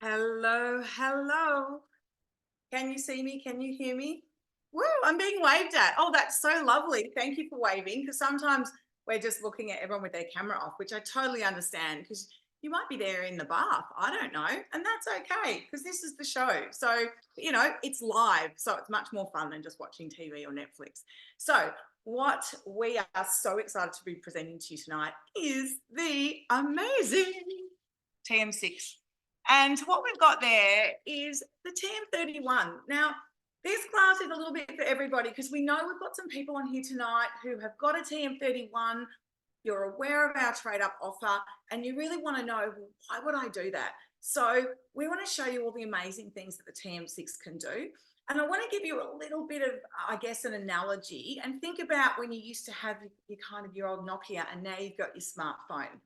Hello, hello. Can you see me? Can you hear me? Woo, I'm being waved at. Oh, that's so lovely. Thank you for waving, because sometimes we're just looking at everyone with their camera off, which I totally understand, because you might be there in the bath. I don't know. And that's okay, because this is the show. So, it's live. So it's much more fun than just watching TV or Netflix. So, what we are so excited to be presenting to you tonight is the amazing TM6. And what we've got there is the TM31. Now, this class is a little bit for everybody, because we know we've got some people on here tonight who have got a TM31. You're aware of our trade up offer, and you really want to know, well, why would I do that? So we want to show you all the amazing things that the TM6 can do. And I want to give you a little bit of, I guess, an analogy, and think about when you used to have your old Nokia, and now you've got your smartphone.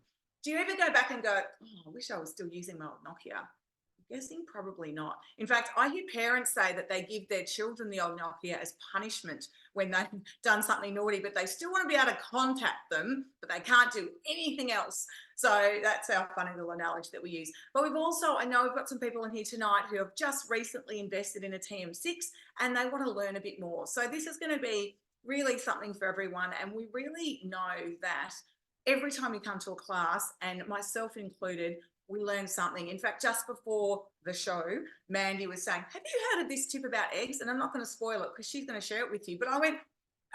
Do you ever go back and go, oh, I wish I was still using my old Nokia? I'm guessing probably not. In fact, I hear parents say that they give their children the old Nokia as punishment when they've done something naughty, but they still want to be able to contact them, but they can't do anything else. So that's our funny little analogy that we use. But I know we've got some people in here tonight who have just recently invested in a TM6 and they want to learn a bit more. So this is going to be really something for everyone. And we really know that every time we come to a class, and myself included, we learn something. In fact, just before the show, Mandy was saying, have you heard of this tip about eggs? And I'm not going to spoil it because she's going to share it with you. But I went,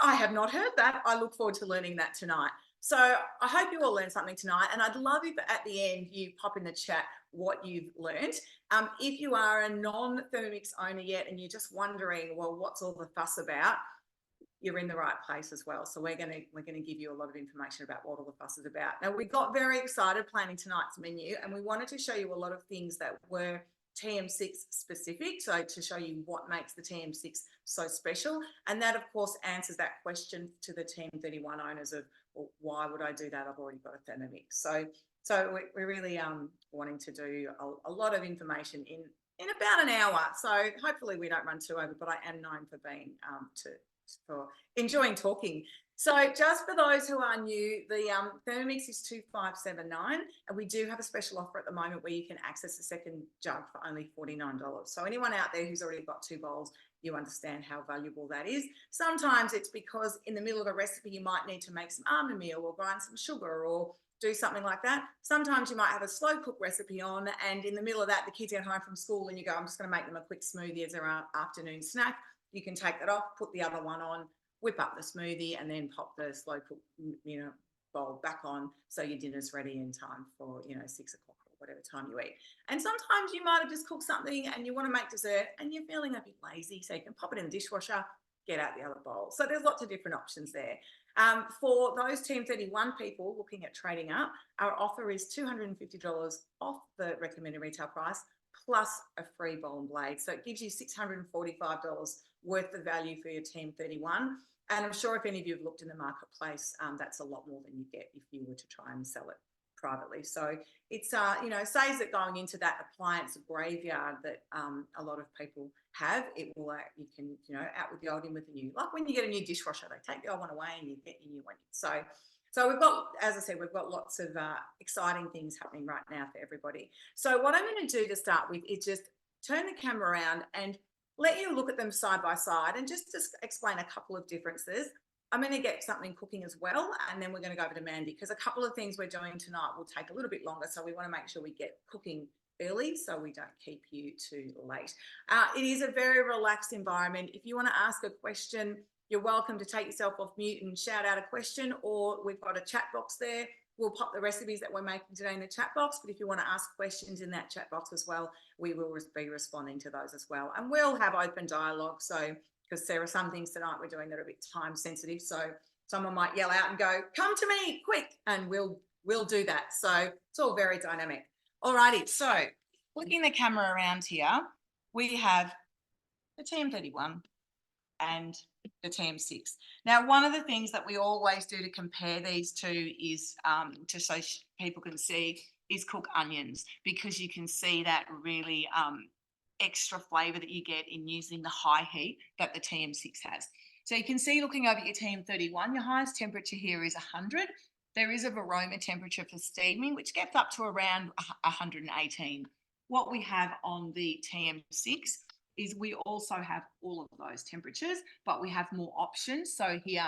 I have not heard that. I look forward to learning that tonight. So I hope you all learned something tonight. And I'd love if at the end you pop in the chat what you've learned. If you are a non-Thermomix owner yet and you're just wondering, well, what's all the fuss about? You're in the right place as well. So we're going to give you a lot of information about what all the fuss is about. Now, we got very excited planning tonight's menu, and we wanted to show you a lot of things that were TM6 specific, so to show you what makes the TM6 so special. And that, of course, answers that question to the TM31 owners of, well, why would I do that? I've already got a Thermomix. So we're really wanting to do a lot of information in about an hour. So hopefully we don't run too over, but I am known for being for enjoying talking. So just for those who are new, the Thermomix is $2,579, and we do have a special offer at the moment where you can access a second jug for only $49. So anyone out there who's already got 2 bowls, you understand how valuable that is. Sometimes it's because in the middle of a recipe you might need to make some almond meal or grind some sugar or do something like that. Sometimes you might have a slow cook recipe on, and in the middle of that the kids get home from school and you go, I'm just going to make them a quick smoothie as their afternoon snack. You can take that off, put the other one on, whip up the smoothie, and then pop the slow cook, bowl back on, so your dinner's ready in time for, 6 o'clock or whatever time you eat. And sometimes you might have just cooked something and you want to make dessert and you're feeling a bit lazy, so you can pop it in the dishwasher, get out the other bowl. So there's lots of different options there. For those TM31 people looking at trading up, our offer is $250 off the recommended retail price, plus a free bowl and blade. So it gives you $645 worth of value for your TM31. And I'm sure if any of you have looked in the marketplace, that's a lot more than you get if you were to try and sell it privately. So it's, saves it going into that appliance graveyard that a lot of people have. It will, you can, out with the old, in with the new. Like when you get a new dishwasher, they take the old one away and you get your new one. So we've got, as I said, we've got lots of exciting things happening right now for everybody. So what I'm going to do to start with is just turn the camera around and let you look at them side by side and just explain a couple of differences. I'm going to get something cooking as well, and then we're going to go over to Mandy, because a couple of things we're doing tonight will take a little bit longer, so we want to make sure we get cooking early so we don't keep you too late. It is a very relaxed environment. If you want to ask a question, you're welcome to take yourself off mute and shout out a question, or we've got a chat box there. We'll pop the recipes that we're making today in the chat box, but if you want to ask questions in that chat box as well, we will be responding to those as well. And we'll have open dialogue, so because there are some things tonight we're doing that are a bit time sensitive, so someone might yell out and go, come to me quick, and we'll do that. So it's all very dynamic. Alrighty, so flicking the camera around here, we have the TM31 and the TM6. Now, one of the things that we always do to compare these two is, just so people can see, is cook onions, because you can see that really extra flavour that you get in using the high heat that the TM6 has. So you can see, looking over your TM31, your highest temperature here is 100. There is a aroma temperature for steaming, which gets up to around 118. what we have on the TM6 is we also have all of those temperatures, but we have more options. So here,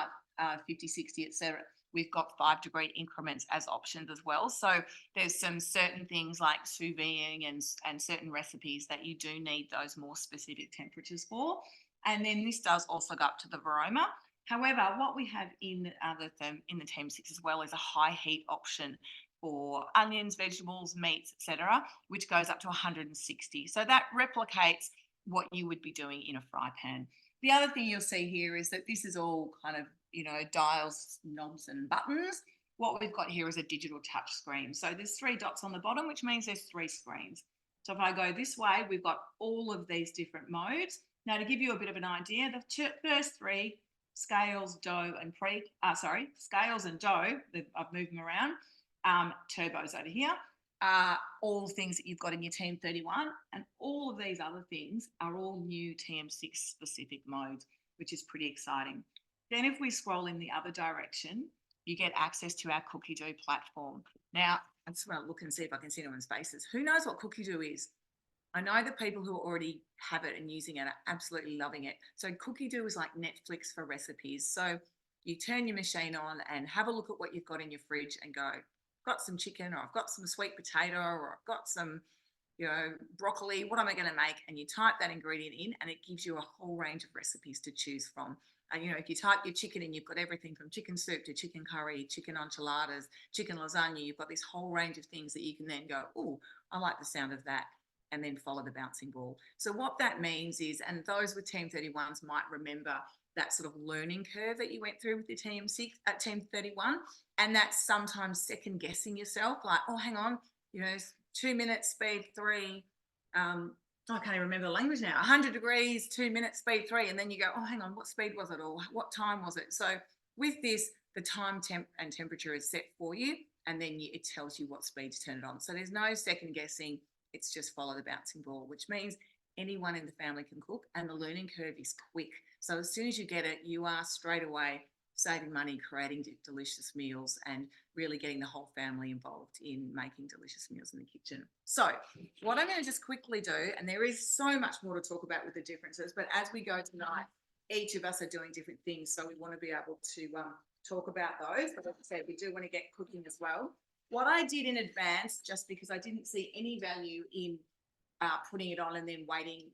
50, 60, etc. We've got 5-degree increments as options as well. So there's some certain things like sous videing and certain recipes that you do need those more specific temperatures for. And then this does also go up to the Varoma. However, what we have in the TM6 as well is a high heat option for onions, vegetables, meats, etc., which goes up to 160. So that replicates what you would be doing in a fry pan. The other thing you'll see here is that this is all kind of, dials, knobs and buttons. What we've got here is a digital touch screen. So there's 3 dots on the bottom, which means there's 3 screens. So if I go this way, we've got all of these different modes. Now, to give you a bit of an idea, the first 3, scales, dough, and scales and dough, I've moved them around, turbos over here, are all things that you've got in your TM31, and all of these other things are all new TM6 specific modes, which is pretty exciting. Then if we scroll in the other direction, you get access to our cookie dough platform. Now, I just want to look and see if I can see anyone's faces. Who knows what cookie dough is? I know the people who already have it and using it are absolutely loving it. So cookie dough is like Netflix for recipes. So you turn your machine on and have a look at what you've got in your fridge and go, I've got some chicken, or I've got some sweet potato, or I've got some, broccoli. What am I going to make? And you type that ingredient in and it gives you a whole range of recipes to choose from. And, if you type your chicken in, you've got everything from chicken soup to chicken curry, chicken enchiladas, chicken lasagna. You've got this whole range of things that you can then go, oh, I like the sound of that, and then follow the bouncing ball. So what that means is, and those with TM31s might remember that sort of learning curve that you went through with the TM6 at TM31, and that's sometimes second guessing yourself, like, oh, hang on, 2 minutes, speed 3, I can't even remember the language now, 100 degrees, 2 minutes, speed 3, and then you go, oh, hang on, what speed was it, or what time was it? So with this, the time, temp, and temperature is set for you, and then it tells you what speed to turn it on. So there's no second guessing. It's just follow the bouncing ball, which means anyone in the family can cook, and the learning curve is quick. So as soon as you get it, you are straight away saving money, creating delicious meals, and really getting the whole family involved in making delicious meals in the kitchen. So what I'm going to just quickly do, and there is so much more to talk about with the differences, but as we go tonight, each of us are doing different things, so we want to be able to talk about those. But as I said, we do want to get cooking as well. What I did in advance, just because I didn't see any value in putting it on and then waiting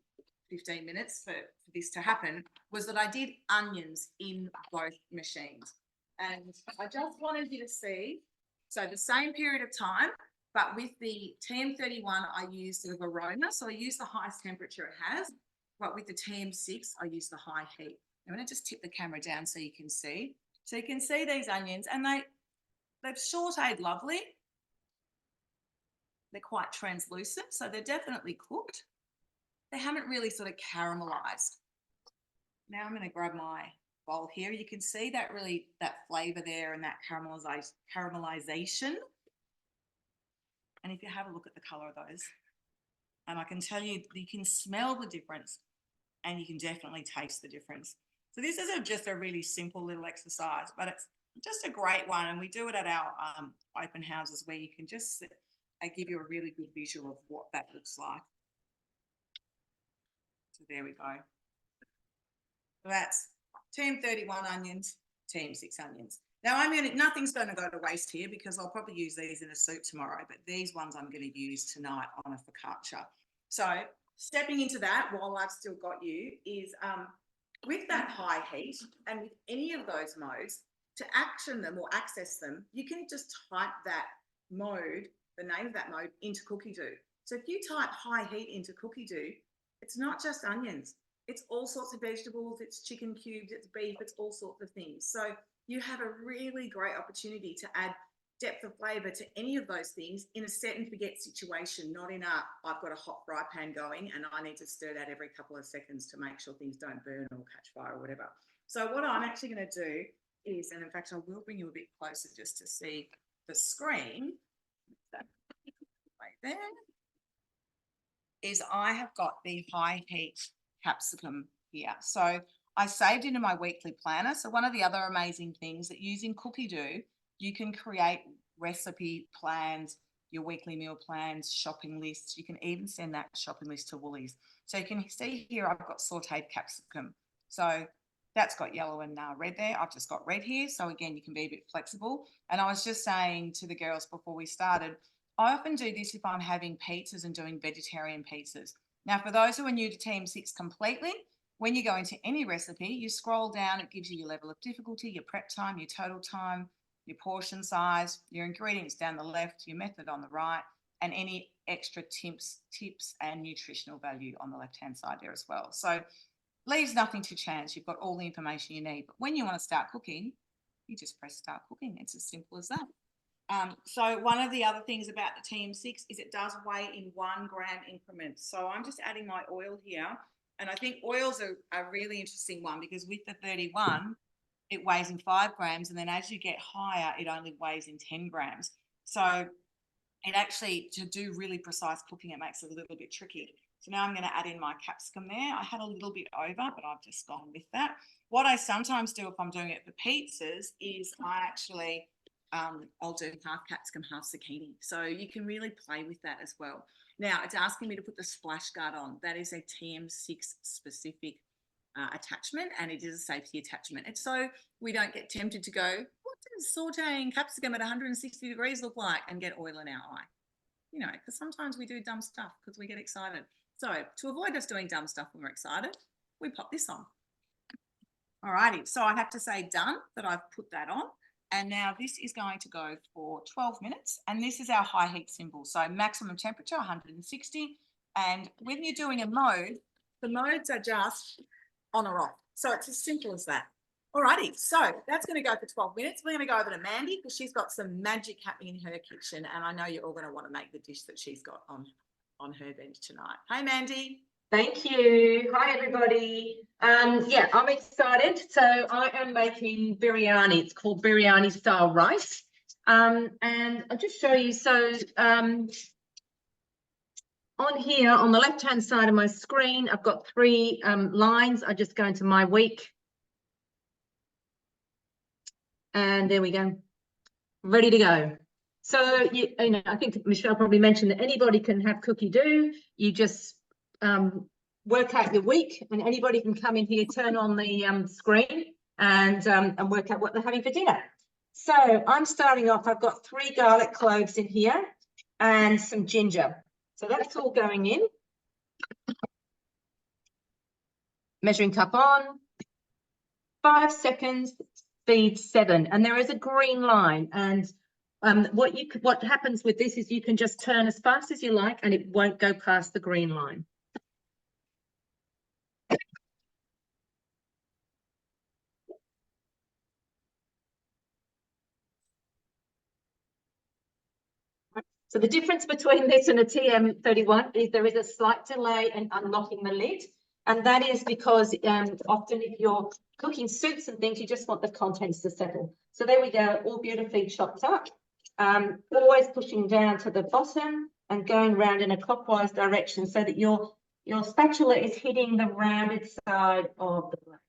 15 minutes for this to happen, was that I did onions in both machines. And I just wanted you to see, so the same period of time, but with the TM31, I used the Varoma, so I used the highest temperature it has, but with the TM6, I used the high heat. I'm going to just tip the camera down so you can see. So you can see these onions, and they've sauteed lovely. They're quite translucent, so they're definitely cooked. They haven't really sort of caramelized. Now I'm going to grab my bowl here. You can see that flavor there and that caramelization. And if you have a look at the color of those, and I can tell you, you can smell the difference and you can definitely taste the difference. So this is just a really simple little exercise, but it's just a great one. And we do it at our open houses where you can just give you a really good visual of what that looks like. So there we go. So that's TM31 onions, TM6 onions. Now nothing's going to go to waste here because I'll probably use these in a soup tomorrow, but these ones I'm going to use tonight on a focaccia. So stepping into that while I've still got you is with that high heat and with any of those modes, to action them or access them, you can just type that mode, the name of that mode, into cookie dough. So if you type high heat into cookie dough, it's not just onions. It's all sorts of vegetables, it's chicken cubes, it's beef, it's all sorts of things. So you have a really great opportunity to add depth of flavour to any of those things in a set and forget situation, not in I've got a hot fry pan going and I need to stir that every couple of seconds to make sure things don't burn or catch fire or whatever. So what I'm actually going to do is, and in fact I will bring you a bit closer just to see the screen, that right there, is I have got the high heat capsicum here. So I saved it in my weekly planner. So one of the other amazing things that using cookie dough, you can create recipe plans your weekly meal plans, shopping lists. You can even send that shopping list to Woolies. So you can see here I've got sauteed capsicum. So that's got yellow and red there. I've just got red here. So again, you can be a bit flexible. And I was just saying to the girls before we started, I often do this if I'm having pizzas and doing vegetarian pizzas. Now, for those who are new to TM6 completely, when you go into any recipe, you scroll down, it gives you your level of difficulty, your prep time, your total time, your portion size, your ingredients down the left, your method on the right, and any extra tips and nutritional value on the left-hand side there as well. So leaves nothing to chance. You've got all the information you need. But when you want to start cooking, you just press start cooking. It's as simple as that. So one of the other things about the TM6 is it does weigh in 1 gram increments. So I'm just adding my oil here. And I think oils are a really interesting one because with the 31, it weighs in 5 grams. And then as you get higher, it only weighs in 10 grams. So it actually, to do really precise cooking, it makes it a little bit tricky. So now I'm going to add in my capsicum there. I had a little bit over, but I've just gone with that. What I sometimes do if I'm doing it for pizzas is I actually, I'll do half capsicum, half zucchini. So you can really play with that as well. Now it's asking me to put the splash guard on. That is a TM6 specific attachment, and it is a safety attachment. It's so we don't get tempted to go, what does sauteing capsicum at 160 degrees look like, and get oil in our eye? You know, because sometimes we do dumb stuff because we get excited. So to avoid us doing dumb stuff when we're excited, we pop this on. All righty, so I have to say done that I've put that on. And now this is going to go for 12 minutes. And this is our high heat symbol. So maximum temperature, 160. And when you're doing a mode, the modes are just on or off. So it's as simple as that. All righty, so that's going to go for 12 minutes. We're going to go over to Mandy because she's got some magic happening in her kitchen. And I know you're all going to want to make the dish that she's got on her bench tonight. Hey, Mandy. Thank you. Hi, everybody. Yeah, I'm excited. So I am making biryani. It's called biryani style rice. And I'll just show you. So on here, on the left-hand side of my screen, I've got 3 lines. I just go into my week. And there we go. Ready to go. So, you know, I think Michelle probably mentioned that anybody can have cookie dough. You just work out your week, and anybody can come in here, turn on the screen and work out what they're having for dinner. So I'm starting off, I've got 3 garlic cloves in here and some ginger. So that's all going in. Measuring cup on, 5 seconds, speed 7. And there is a green line. And what happens with this is you can just turn as fast as you like and it won't go past the green line. So the difference between this and a TM31 is there is a slight delay in unlocking the lid. And that is because often if you're cooking soups and things, you just want the contents to settle. So there we go, all beautifully chopped up. Always pushing down to the bottom and going round in a clockwise direction so that your spatula is hitting the rounded side of the glass.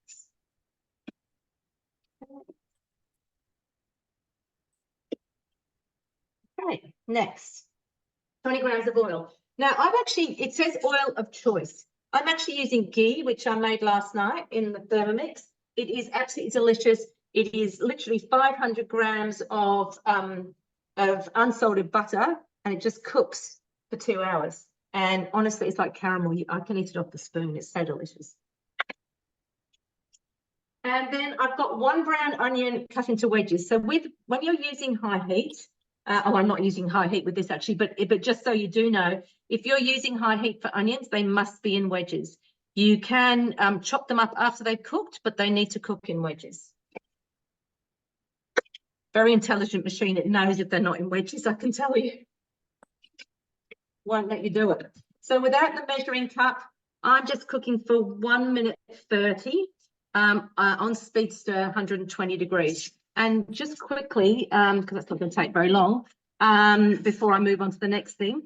Okay, next, 20 grams of oil. Now it says oil of choice. I'm actually using ghee, which I made last night in the Thermomix. It is absolutely delicious. It is literally 500 grams of unsalted butter, and it just cooks for 2 hours. And honestly, it's like caramel. I can eat it off the spoon. It's so delicious. And then I've got 1 brown onion cut into wedges. So when you're using high heat, I'm not using high heat with this actually, but just so you do know, if you're using high heat for onions, they must be in wedges. You can chop them up after they've cooked, but they need to cook in wedges. Very intelligent machine. It knows if they're not in wedges, I can tell you. Won't let you do it. So without the measuring cup, I'm just cooking for 1 minute 30 on speed stir, 120 degrees. And just quickly, because that's not going to take very long, before I move on to the next thing.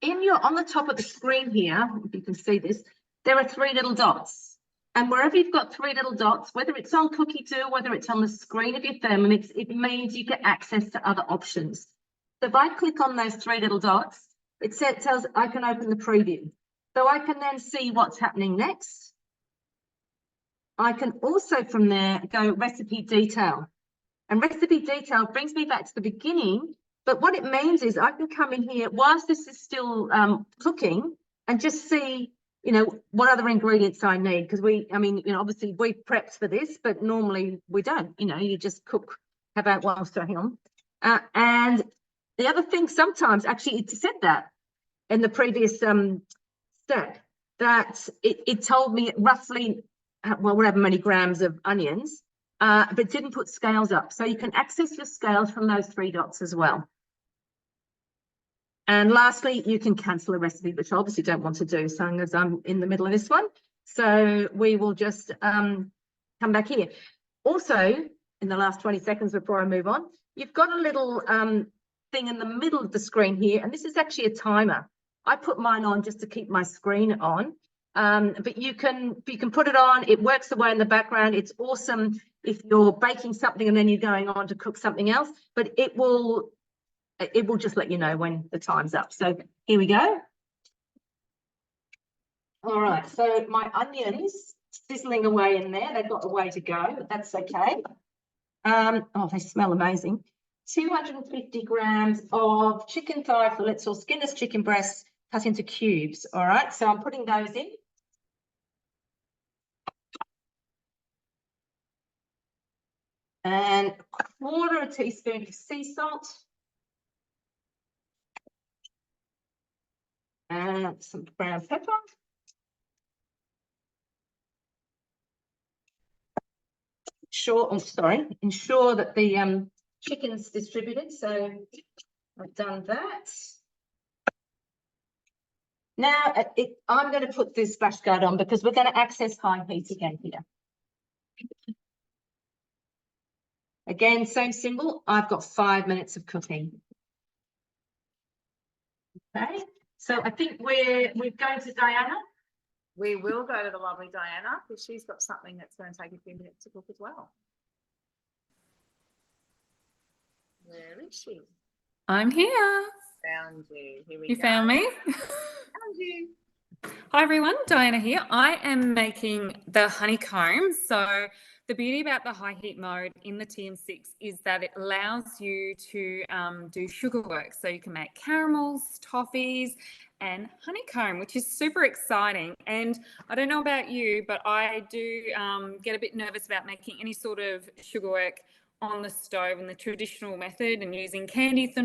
On the top of the screen here, if you can see this, there are 3 little dots. And wherever you've got 3 little dots, whether it's on cookie dough, whether it's on the screen of your Thermomix, it means you get access to other options. So if I click on those three little dots, it tells I can open the preview. So I can then see what's happening next. I can also from there go recipe detail. And recipe detail brings me back to the beginning. But what it means is I can come in here whilst this is still cooking and just see, you know, what other ingredients I need. Because obviously we prepped for this, but normally we don't. You know, you just cook. How about whilst hang on? And the other thing, sometimes actually it said that in the previous step, that it told me roughly, well, whatever many grams of onions, but didn't put scales up. So you can access your scales from those three dots as well. And lastly, you can cancel a recipe, which I obviously don't want to do, seeing as I'm in the middle of this one. So we will just come back here. Also, in the last 20 seconds before I move on, you've got a little thing in the middle of the screen here, and this is actually a timer. I put mine on just to keep my screen on, but you can put it on. It works away in the background. It's awesome if you're baking something and then you're going on to cook something else, but it will just let you know when the time's up. So here we go. All right, so my onions sizzling away in there. They've got a way to go, but that's okay. Oh, they smell amazing. 250 grams of chicken thigh fillets or skinless chicken breasts cut into cubes. All right, so I'm putting those in. And a quarter of a teaspoon of sea salt. And some brown pepper. Ensure that the chicken's distributed. So I've done that. Now I'm going to put this splash guard on because we're going to access high heat again here. Again, same symbol. I've got 5 minutes of cooking. Okay, so I think we're going to Diana. We will go to the lovely Diana because she's got something that's going to take a few minutes to cook as well. Where is she? I'm here. Found you. Here we You go. found me? Found you. Hi everyone, Diana here. I am making the honeycomb. So the beauty about the high heat mode in the TM6 is that it allows you to do sugar work. So you can make caramels, toffees, and honeycomb, which is super exciting. And I don't know about you, but I do get a bit nervous about making any sort of sugar work on the stove in the traditional method and using candy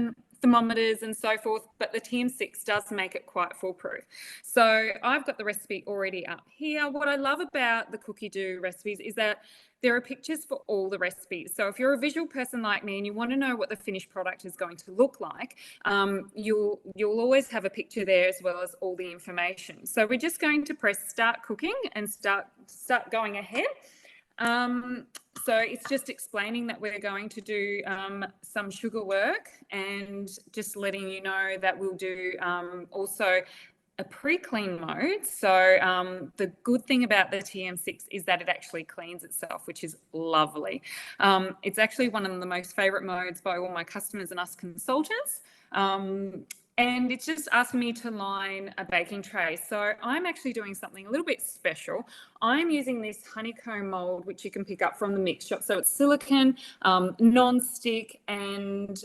thermometers and so forth, but the TM6 does make it quite foolproof. So I've got the recipe already up here. What I love about the cookie dough recipes is that there are pictures for all the recipes. So if you're a visual person like me and you want to know what the finished product is going to look like, you'll always have a picture there as well as all the information. So we're just going to press start cooking and start going ahead. So it's just explaining that we're going to do some sugar work and just letting you know that we'll do also a pre-clean mode. So the good thing about the TM6 is that it actually cleans itself, which is lovely. It's actually one of the most favorite modes by all my customers and us consultants. And it's just asking me to line a baking tray. So I'm actually doing something a little bit special. I'm using this honeycomb mold, which you can pick up from the mix shop. So it's silicone, non-stick, and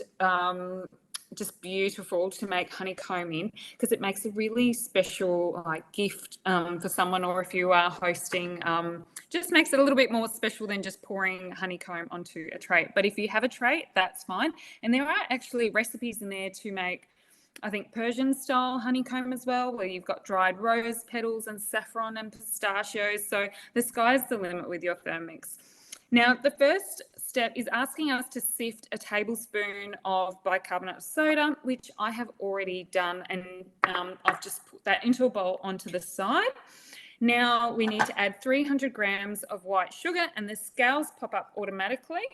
just beautiful to make honeycomb in because it makes a really special gift for someone, or if you are hosting, just makes it a little bit more special than just pouring honeycomb onto a tray. But if you have a tray, that's fine. And there are actually recipes in there to make, I think, Persian style honeycomb as well, where you've got dried rose petals and saffron and pistachios. So the sky's the limit with your Thermix. Now, the first step is asking us to sift a tablespoon of bicarbonate of soda, which I have already done, and I've just put that into a bowl onto the side. Now we need to add 300 grams of white sugar, and the scales pop up automatically.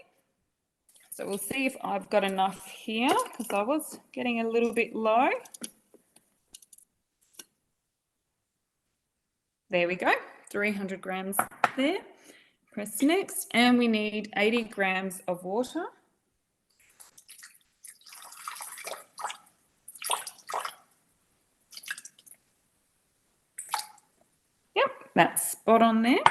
So we'll see if I've got enough here because I was getting a little bit low. There we go, 300 grams there. Press next, and we need 80 grams of water. that spot on there.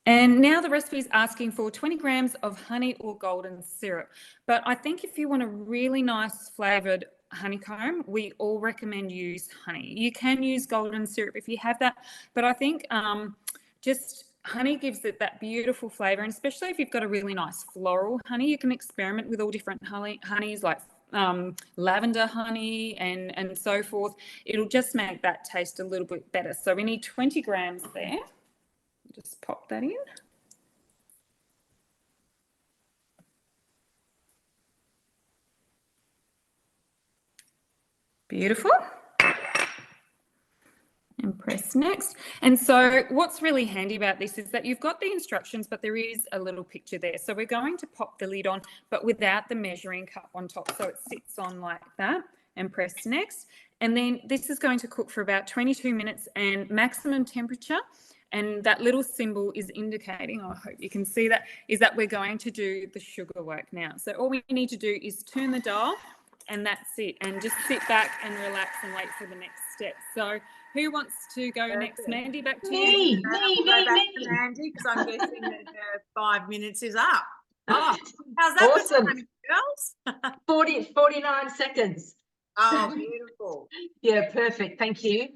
And now the recipe is asking for 20 grams of honey or golden syrup. But I think if you want a really nice flavoured honeycomb, we all recommend use honey. You can use golden syrup if you have that, but I think just honey gives it that beautiful flavour, and especially if you've got a really nice floral honey, you can experiment with all different honeys like lavender honey and so forth. It'll just make that taste a little bit better. So we need 20 grams there. Just pop that in. Beautiful. And press next. And so what's really handy about this is that you've got the instructions, but there is a little picture there. So we're going to pop the lid on, but without the measuring cup on top. So it sits on like that, and press next. And then this is going to cook for about 22 minutes and maximum temperature. And that little symbol is indicating, I hope you can see that, is that we're going to do the sugar work now. So all we need to do is turn the dial, and that's it. And just sit back and relax and wait for the next step. So who wants to go next? Mandy, back to you. Me. Mandy, because I'm guessing that 5 minutes is up. Oh, how's that? Awesome. Girls? 49 seconds. Oh, beautiful. Yeah, perfect. Thank you.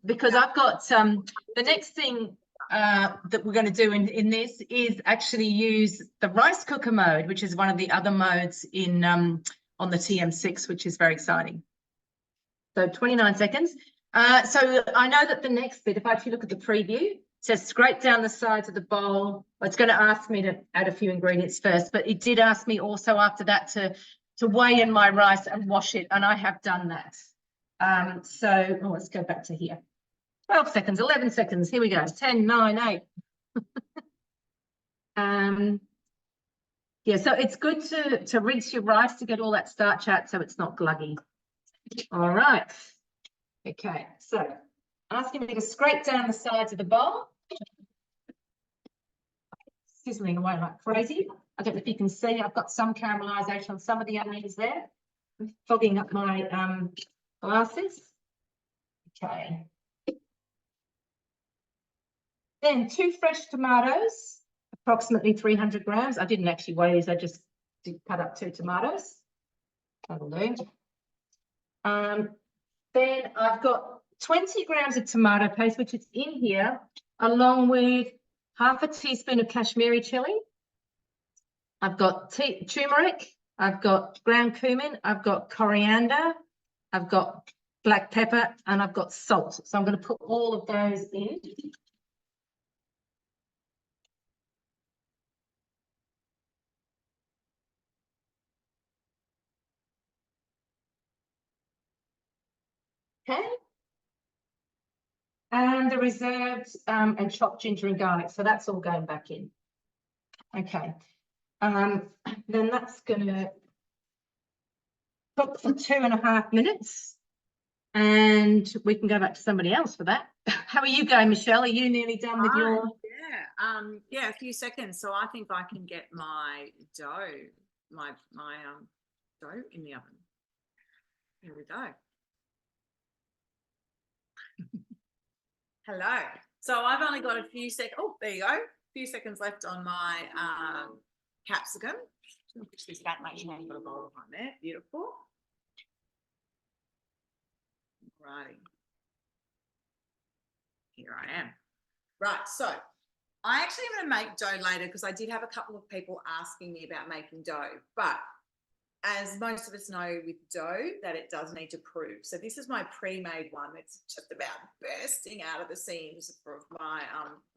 Because I've got the next thing that we're going to do in this is actually use the rice cooker mode, which is one of the other modes in on the TM6, which is very exciting. So 29 seconds. So I know that the next bit, if I actually look at the preview, it says scrape down the sides of the bowl. Well, it's going to ask me to add a few ingredients first, but it did ask me also after that to weigh in my rice and wash it, and I have done that. So let's go back to here. 12 seconds, 11 seconds. Here we go. 10, 9, 8. Yeah, so it's good to rinse your rice to get all that starch out so it's not gluggy. All right. Okay, so asking me to scrape down the sides of the bowl. Sizzling away like crazy. I don't know if you can see, I've got some caramelization on some of the onions there. I'm fogging up my glasses. Okay. Then 2 fresh tomatoes, approximately 300 grams. I didn't actually weigh these, I just did cut up 2 tomatoes. That'll do. Then I've got 20 grams of tomato paste, which is in here, along with half a teaspoon of Kashmiri chili. I've got turmeric, I've got ground cumin, I've got coriander, I've got black pepper, and I've got salt. So I'm going to put all of those in. Okay. And the reserved and chopped ginger and garlic. So that's all going back in. Okay. Then that's going to cook for 2.5 minutes. And we can go back to somebody else for that. How are you going, Michelle? Are you nearly done with your? Yeah, a few seconds. So I think I can get my dough, my dough in the oven. Here we go. Hello. So I've only got a few seconds. Oh, there you go. A few seconds left on my capsicum. I'm gonna push this back, make sure I've got a bowl on there. Beautiful. Righty. Here I am. Right, so I actually am going to make dough later because I did have a couple of people asking me about making dough, but as most of us know with dough that it does need to prove. So this is my pre-made one. It's just about bursting out of the seams of my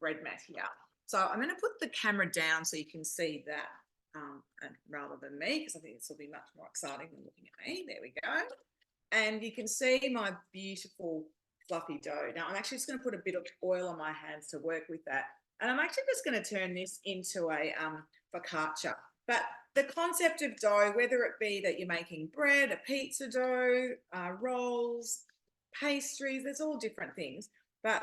bread mat here. So I'm going to put the camera down so you can see that rather than me, because I think this will be much more exciting than looking at me. There we go. And you can see my beautiful fluffy dough. Now I'm actually just going to put a bit of oil on my hands to work with that. And I'm actually just going to turn this into a focaccia. But the concept of dough, whether it be that you're making bread, a pizza dough, rolls, pastries, there's all different things. But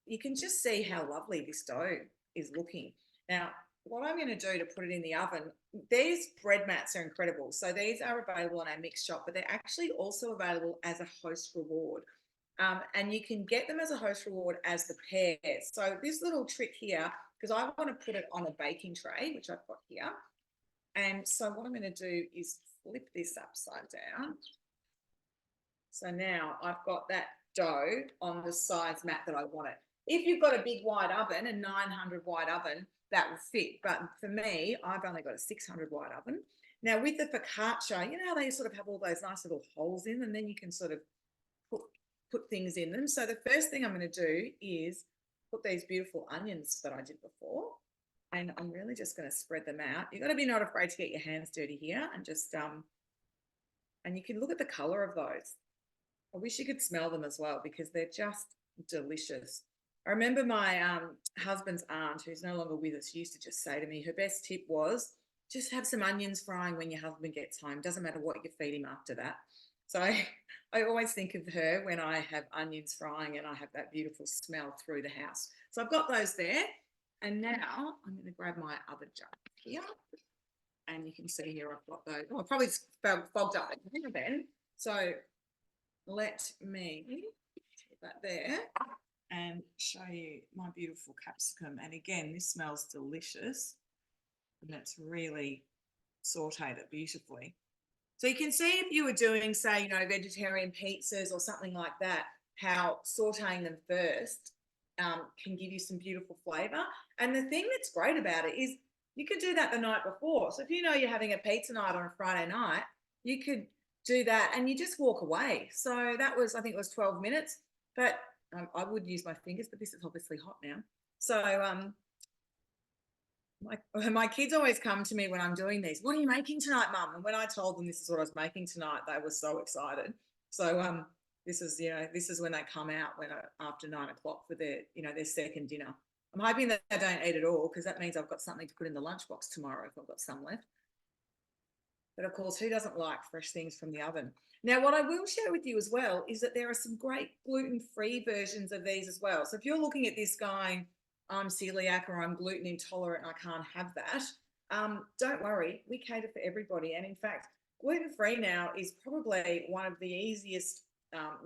you can just see how lovely this dough is looking. Now, what I'm going to do to put it in the oven, these bread mats are incredible. So these are available in our mix shop, but they're actually also available as a host reward. And you can get them as a host reward as the pairs. So this little trick here, because I want to put it on a baking tray, which I've got here. And so what I'm going to do is flip this upside down. So now I've got that dough on the size mat that I want it. If you've got a big wide oven, a 900 wide oven, that will fit. But for me, I've only got a 600 wide oven. Now with the focaccia, you know how they sort of have all those nice little holes in, and then you can sort of put things in them. So the first thing I'm going to do is put these beautiful onions that I did before. And I'm really just going to spread them out. You've got to be not afraid to get your hands dirty here, and just, and you can look at the color of those. I wish you could smell them as well, because they're just delicious. I remember my husband's aunt, who's no longer with us, used to just say to me, her best tip was just have some onions frying when your husband gets home. Doesn't matter what you feed him after that. So I always think of her when I have onions frying and I have that beautiful smell through the house. So I've got those there. And now I'm going to grab my other jar here. And you can see here I've got those. Oh, I probably fogged up then. So let me put that there and show you my beautiful capsicum. And again, this smells delicious. And it's really sauteed it beautifully. So you can see if you were doing, say, you know, vegetarian pizzas or something like that, how sauteing them first can give you some beautiful flavor. And the thing that's great about it is you could do that the night before. So if you know you're having a pizza night on a Friday night, you could do that and you just walk away. So that was, I think it was 12 minutes, but I would use my fingers, but this is obviously hot now. So my kids always come to me when I'm doing these. What are you making tonight, Mum? And when I told them this is what I was making tonight, they were so excited. So this is, you know, this is when they come out after 9 o'clock for their, you know, their second dinner. I'm hoping that they don't eat it all, because that means I've got something to put in the lunchbox tomorrow if I've got some left. But of course, who doesn't like fresh things from the oven? Now, what I will share with you as well is that there are some great gluten-free versions of these as well. So if you're looking at this going, I'm celiac or I'm gluten intolerant and I can't have that, don't worry, we cater for everybody. And in fact, gluten-free now is probably one of the easiest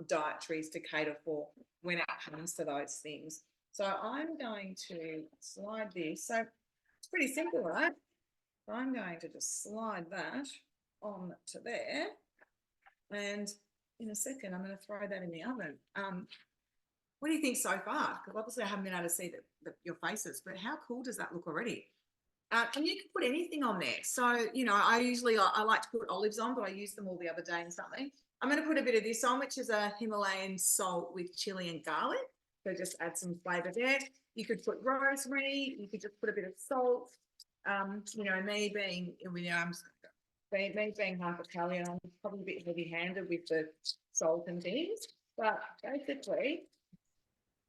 dietaries to cater for when it comes to those things. So I'm going to slide this. So it's pretty simple, right? So I'm going to just slide that on to there. And in a second, I'm going to throw that in the oven. What do you think so far? Because obviously I haven't been able to see your faces, but how cool does that look already? And you can put anything on there. So, you know, I like to put olives on, but I used them all the other day in something. I'm going to put a bit of this on, which is a Himalayan salt with chili and garlic. So just add some flavour there. You could put rosemary. You could just put a bit of salt. You know, me being, you know, me being half Italian, I'm probably a bit heavy-handed with the salt and things. But basically,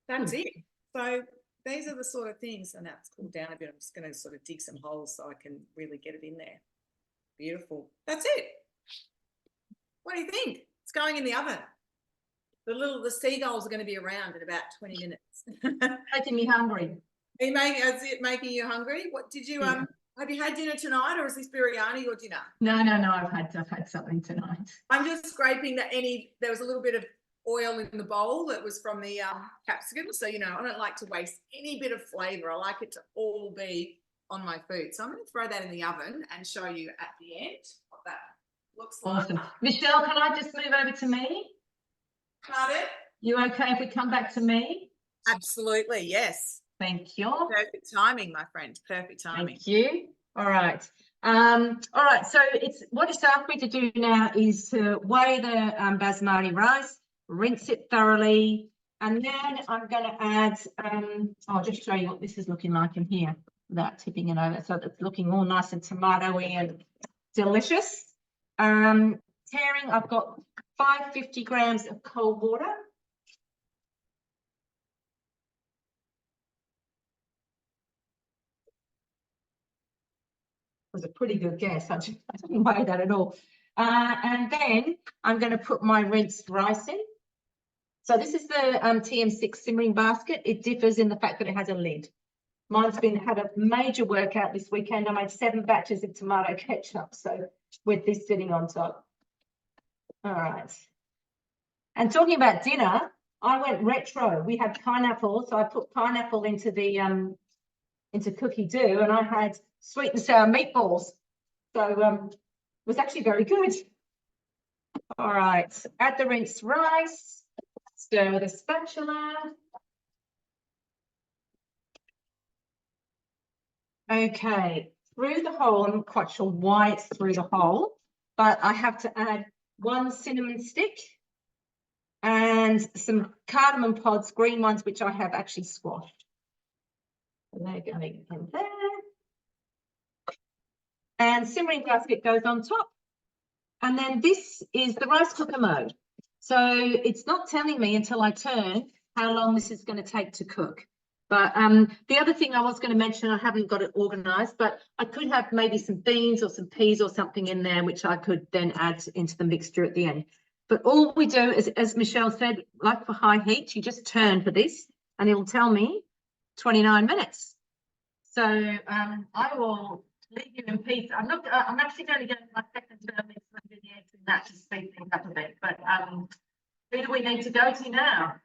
that's it. So these are the sort of things, and that's cooled down a bit. I'm just going to sort of dig some holes so I can really get it in there. Beautiful. That's it. What do you think? It's going in the oven. The seagulls are going to be around in about 20 minutes. Making me hungry. Is it making you hungry? What did you have you had dinner tonight, or is this biryani your dinner? No, I've had something tonight. I'm just scraping there was a little bit of oil in the bowl that was from the capsicum. So, you know, I don't like to waste any bit of flavor. I like it to all be on my food. So I'm going to throw that in the oven and show you at the end what that looks like. Awesome. Michelle, can I just move over to me? Got it? You okay if we come back to me? Absolutely, yes. Thank you. Perfect timing, my friend. Perfect timing. Thank you. All right. So what it's asked me to do now is to weigh the basmati rice, rinse it thoroughly, and then I'm going to add, I'll just show you what this is looking like in here without tipping it over. So it's looking all nice and tomatoey and delicious. Tearing, I've got 550 grams of cold water. Was a pretty good guess. I didn't weigh that at all. And then I'm going to put my rinsed rice in. So this is the TM6 simmering basket. It differs in the fact that it has a lid. Mine's had a major workout this weekend. I made 7 batches of tomato ketchup. So with this sitting on top. All right. And talking about dinner, I went retro. We had pineapple, so I put pineapple into the into cookie dough, and I had sweet and sour meatballs. So it was actually very good. All right, add the rinsed rice, stir with a spatula. Okay, through the hole, I'm not quite sure why it's through the hole, but I have to add 1 cinnamon stick and some cardamom pods, green ones, which I have actually squashed. And they're going in there. And simmering gasket goes on top. And then this is the rice cooker mode. So it's not telling me until I turn how long this is going to take to cook. But the other thing I was going to mention, I haven't got it organized, but I could have maybe some beans or some peas or something in there, which I could then add into the mixture at the end. But all we do is, as Michelle said, like for high heat, you just turn for this and it will tell me 29 minutes. So I will leave you in peace. I'm actually going to go to my second term in videos and that to speed things up a bit. But who do we need to go to now?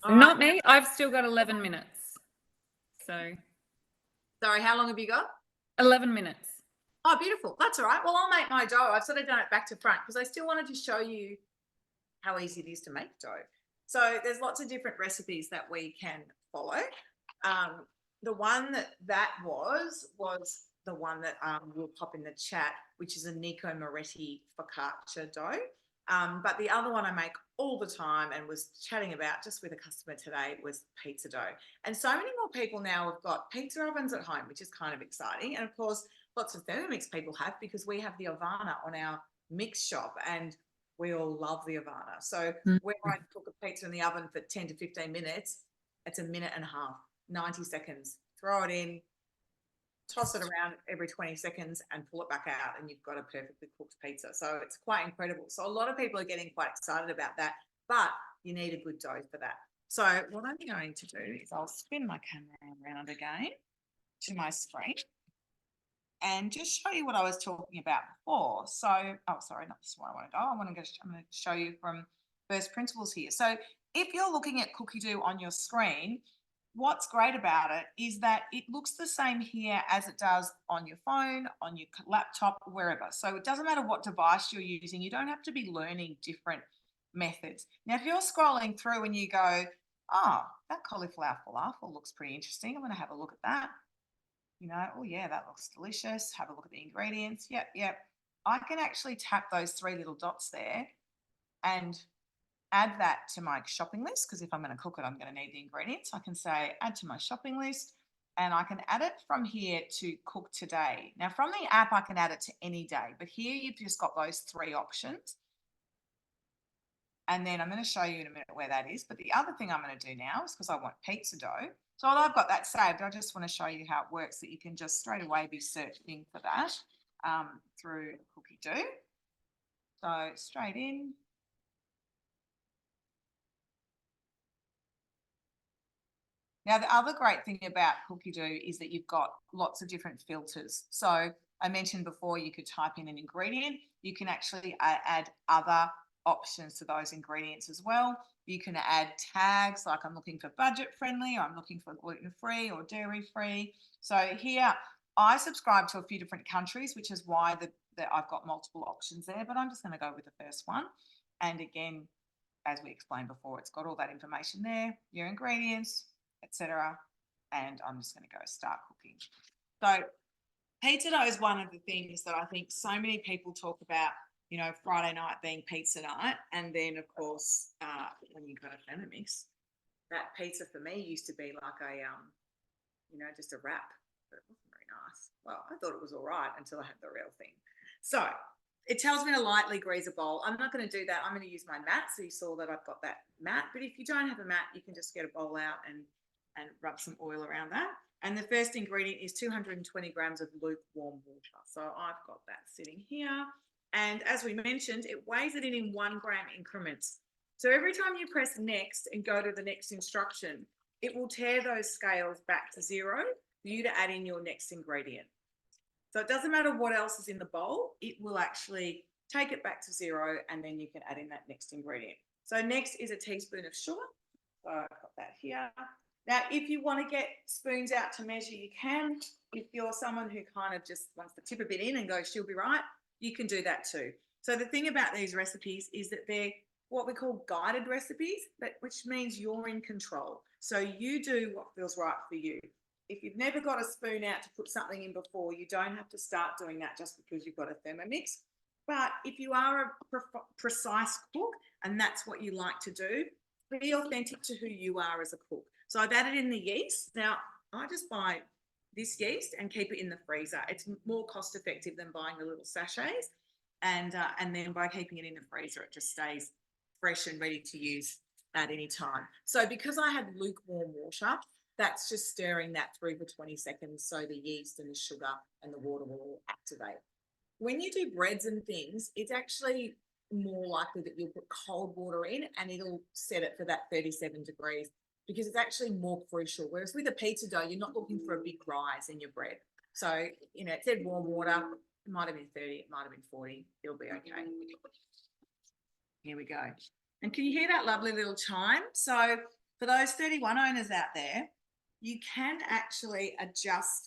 Not me. I've still got 11 minutes. So. Sorry, how long have you got? 11 minutes. Oh, beautiful. That's all right. Well, I'll make my dough. I've sort of done it back to front because I still wanted to show you how easy it is to make dough. So there's lots of different recipes that we can follow. The one that was the one that we'll pop in the chat, which is a Nico Moretti focaccia dough. But the other one I make all the time and was chatting about just with a customer today was pizza dough. And so many more people now have got pizza ovens at home, which is kind of exciting. And of course, lots of Thermomix people have because we have the Avana on our mix shop and we all love the Avana. So when I cook a pizza in the oven for 10 to 15 minutes, it's a minute and a half, 90 seconds. Throw it in, toss it around every 20 seconds and pull it back out and you've got a perfectly cooked pizza. So it's quite incredible. So a lot of people are getting quite excited about that, but you need a good dough for that. So what I'm going to do is I'll spin my camera around again to my screen and just show you what I was talking about before. So, oh, sorry, not this one I want to go. I'm going to show you from first principles here. So if you're looking at cookie dough on your screen, what's great about it is that it looks the same here as it does on your phone, on your laptop, wherever. So it doesn't matter what device you're using. You don't have to be learning different methods. Now, if you're scrolling through and you go, oh, that cauliflower falafel looks pretty interesting. I'm going to have a look at that. You know, oh yeah, that looks delicious. Have a look at the ingredients. Yep. I can actually tap those 3 little dots there and add that to my shopping list, because if I'm going to cook it, I'm going to need the ingredients. I can say add to my shopping list and I can add it from here to cook today. Now from the app, I can add it to any day, but here you've just got those 3 options. And then I'm going to show you in a minute where that is. But the other thing I'm going to do now is because I want pizza dough. So although I've got that saved, I just want to show you how it works, that you can just straight away be searching for that through cookie dough. So straight in. Now, the other great thing about cookie dough is that you've got lots of different filters. So I mentioned before you could type in an ingredient. You can actually add other options to those ingredients as well. You can add tags like I'm looking for budget friendly, or I'm looking for gluten-free or dairy-free. So here I subscribe to a few different countries, which is why I've got multiple options there, but I'm just going to go with the first one. And again, as we explained before, it's got all that information there, your ingredients, etc. And I'm just going to go start cooking. So pizza dough is one of the things that I think so many people talk about, you know, Friday night being pizza night. And then of course, when you go to Thermomix, that pizza for me used to be like a, you know, just a wrap, but it wasn't very nice. Well, I thought it was all right until I had the real thing. So it tells me to lightly grease a bowl. I'm not going to do that. I'm going to use my mat. So you saw that I've got that mat, but if you don't have a mat, you can just get a bowl out and rub some oil around that. And the first ingredient is 220 grams of lukewarm water. So I've got that sitting here. And as we mentioned, it weighs it in 1 gram increments. So every time you press next and go to the next instruction, it will tear those scales back to 0 for you to add in your next ingredient. So it doesn't matter what else is in the bowl, it will actually take it back to 0, and then you can add in that next ingredient. So next is a teaspoon of sugar. So I've got that here. Now, if you want to get spoons out to measure, you can. If you're someone who kind of just wants to tip a bit in and go, she'll be right, you can do that too. So the thing about these recipes is that they're what we call guided recipes, which means you're in control. So you do what feels right for you. If you've never got a spoon out to put something in before, you don't have to start doing that just because you've got a Thermomix. But if you are a precise cook and that's what you like to do, be authentic to who you are as a cook. So I've added in the yeast. Now, I just buy this yeast and keep it in the freezer. It's more cost effective than buying the little sachets. And then by keeping it in the freezer, it just stays fresh and ready to use at any time. So because I had lukewarm water, that's just stirring that through for 20 seconds so the yeast and the sugar and the water will all activate. When you do breads and things, it's actually more likely that you'll put cold water in and it'll set it for that 37 degrees because it's actually more crucial. Whereas with a pizza dough, you're not looking for a big rise in your bread. So, you know, it said warm water. It might have been 30, it might have been 40. It'll be okay. Here we go. And can you hear that lovely little chime? So for those 31 owners out there, you can actually adjust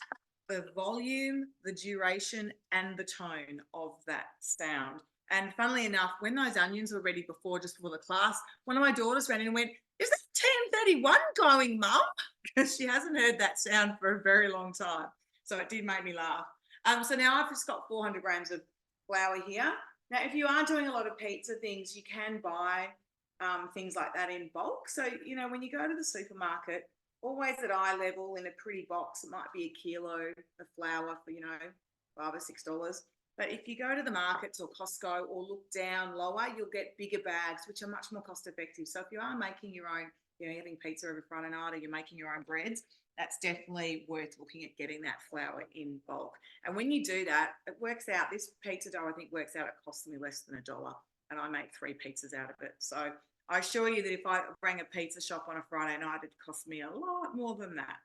the volume, the duration, and the tone of that sound. And funnily enough, when those onions were ready just before the class, one of my daughters ran in and went, "Is that TM31 going, Mum?" Because she hasn't heard that sound for a very long time. So it did make me laugh. So now I've just got 400 grams of flour here. Now, if you are doing a lot of pizza things, you can buy things like that in bulk. So, you know, when you go to the supermarket, always at eye level in a pretty box, it might be a kilo of flour for, you know, $5 or $6. But if you go to the markets or Costco or look down lower, you'll get bigger bags, which are much more cost effective. So if you are making your own, you know, you're having pizza every Friday night or you're making your own breads, that's definitely worth looking at getting that flour in bulk. And when you do that, it works out, this pizza dough, I think works out, it costs me less than $1 and I make 3 pizzas out of it. So I assure you that if I rang a pizza shop on a Friday night, it'd cost me a lot more than that.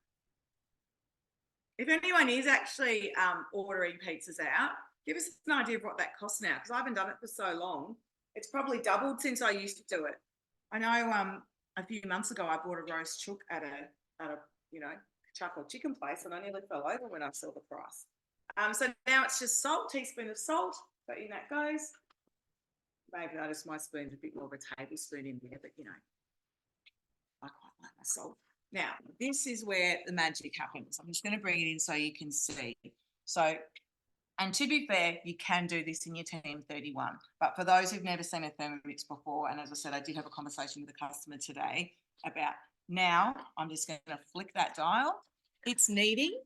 If anyone is actually ordering pizzas out, give us an idea of what that costs now, because I haven't done it for so long. It's probably doubled since I used to do it. I know a few months ago I bought a roast chook at a you know, charcoal chicken place, and I nearly fell over when I saw the price. So now it's just salt, teaspoon of salt, so in that goes. Maybe notice my spoon's a bit more of a tablespoon in there, but you know, I quite like my salt. Now, this is where the magic happens. I'm just going to bring it in so you can see. So, and to be fair, you can do this in your TM31, but for those who've never seen a Thermomix before, and as I said, I did have a conversation with a customer today about, now I'm just going to flick that dial. It's kneading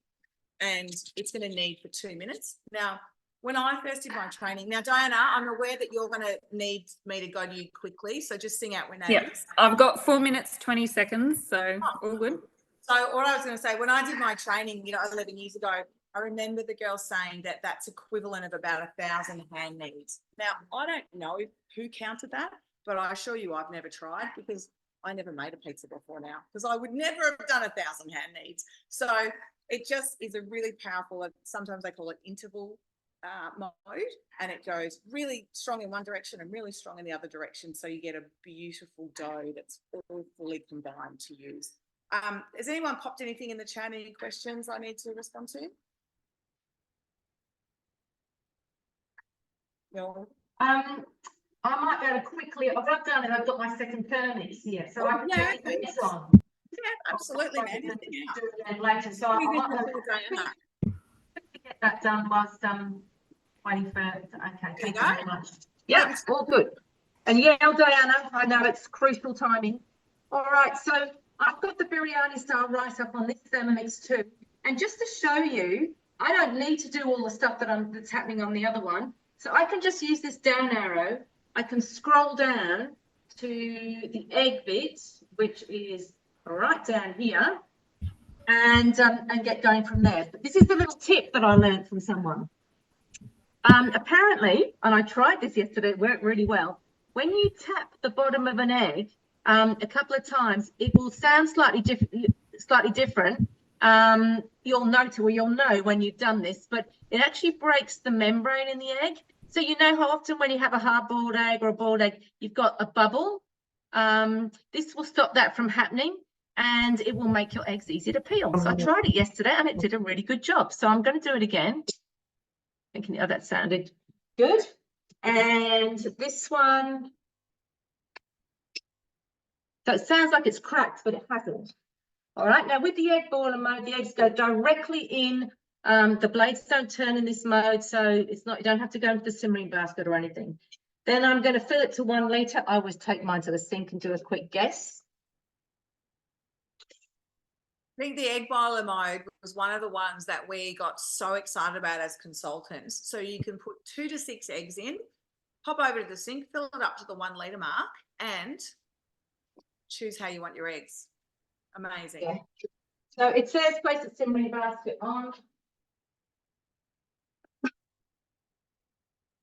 and it's going to knead for 2 minutes. Now, when I first did my training, now Diana, I'm aware that you're going to need me to go to you quickly, so just sing out when that is. I've got 4 minutes, 20 seconds, so all good. So what I was going to say, when I did my training, you know, 11 years ago, I remember the girl saying that that's equivalent of about 1,000 hand kneads. Now, I don't know who counted that, but I assure you I've never tried because I never made a pizza before now, because I would never have done 1,000 hand kneads. So it just is a really powerful, sometimes they call it interval mode, and it goes really strong in one direction and really strong in the other direction. So you get a beautiful dough that's all fully combined to use. Has anyone popped anything in the chat? Any questions I need to respond to? No. I might be able to quickly, I've done it, I've got my second Thermomix here, so I can turn this on. Yeah, absolutely, man. Do it later, so I might be able to get that done whilst waiting for, okay, thank you very much. Yeah, it's all good. And yeah, Diana, I know it's crucial timing. All right, so I've got the biryani style rice up on this Thermomix too. And just to show you, I don't need to do all the stuff that's happening on the other one. So I can just use this down arrow. I can scroll down to the egg bit, which is right down here, and get going from there. But this is the little tip that I learned from someone. Apparently, and I tried this yesterday, it worked really well. When you tap the bottom of an egg a couple of times, it will sound slightly different. You'll know when you've done this, but it actually breaks the membrane in the egg. So you know how often when you have a hard-boiled egg or a boiled egg, you've got a bubble. This will stop that from happening, and it will make your eggs easy to peel. So I tried it yesterday and it did a really good job. So I'm going to do it again. Thinking, oh, that sounded good. And this one, so it sounds like it's cracked, but it hasn't. All right, now with the egg boiler mode, the eggs go directly in. The blades don't turn in this mode, so it's not, you don't have to go into the simmering basket or anything. Then I'm going to fill it to 1 litre. I always take mine to the sink and do a quick guess. I think the egg boiler mode was one of the ones that we got so excited about as consultants. So you can put 2 to 6 eggs in, pop over to the sink, fill it up to the 1 litre mark, and choose how you want your eggs. Amazing. Yeah. So it says place the simmering basket on.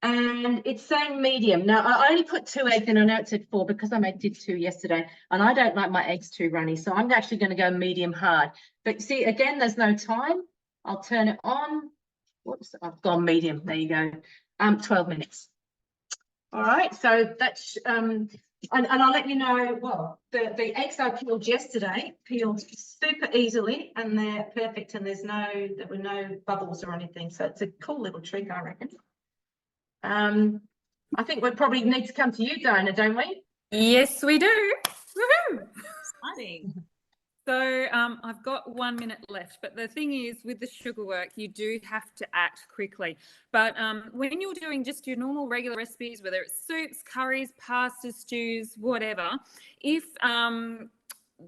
And it's saying medium. Now, I only put 2 eggs in. I know it said 4 because I did 2 yesterday. And I don't like my eggs too runny. So I'm actually going to go medium hard. But you see, again, there's no time. I'll turn it on. Whoops, I've gone medium. There you go. 12 minutes. All right. So that's, and I'll let you know, well, the eggs I peeled yesterday peeled super easily and they're perfect. And there were no bubbles or anything. So it's a cool little trick, I reckon. I think we probably need to come to you, Diana, don't we? Yes, we do. Woohoo! Exciting. So I've got 1 minute left, but the thing is with the sugar work, you do have to act quickly. But when you're doing just your normal regular recipes, whether it's soups, curries, pasta, stews, whatever, if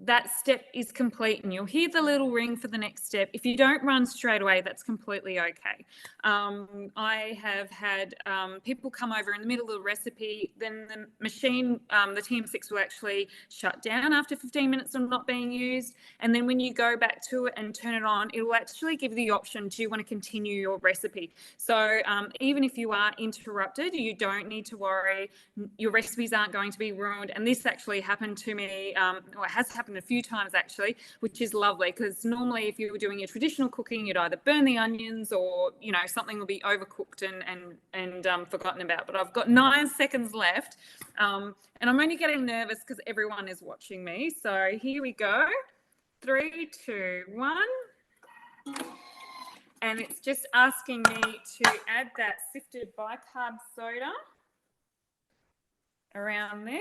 that step is complete and you'll hear the little ring for the next step, if you don't run straight away, that's completely okay. I have had people come over in the middle of the recipe, then the machine, the TM6 will actually shut down after 15 minutes of not being used. And then when you go back to it and turn it on, it will actually give you the option, do you want to continue your recipe? So even if you are interrupted, you don't need to worry. Your recipes aren't going to be ruined. And this actually happened to me, or it has happened a few times actually, which is lovely, because normally if you were doing your traditional cooking, you'd either burn the onions or, you know, something will be overcooked and forgotten about. But I've got 9 seconds left, and I'm only getting nervous because everyone is watching me. So here we go. 3, 2, 1. And it's just asking me to add that sifted bicarb soda around there.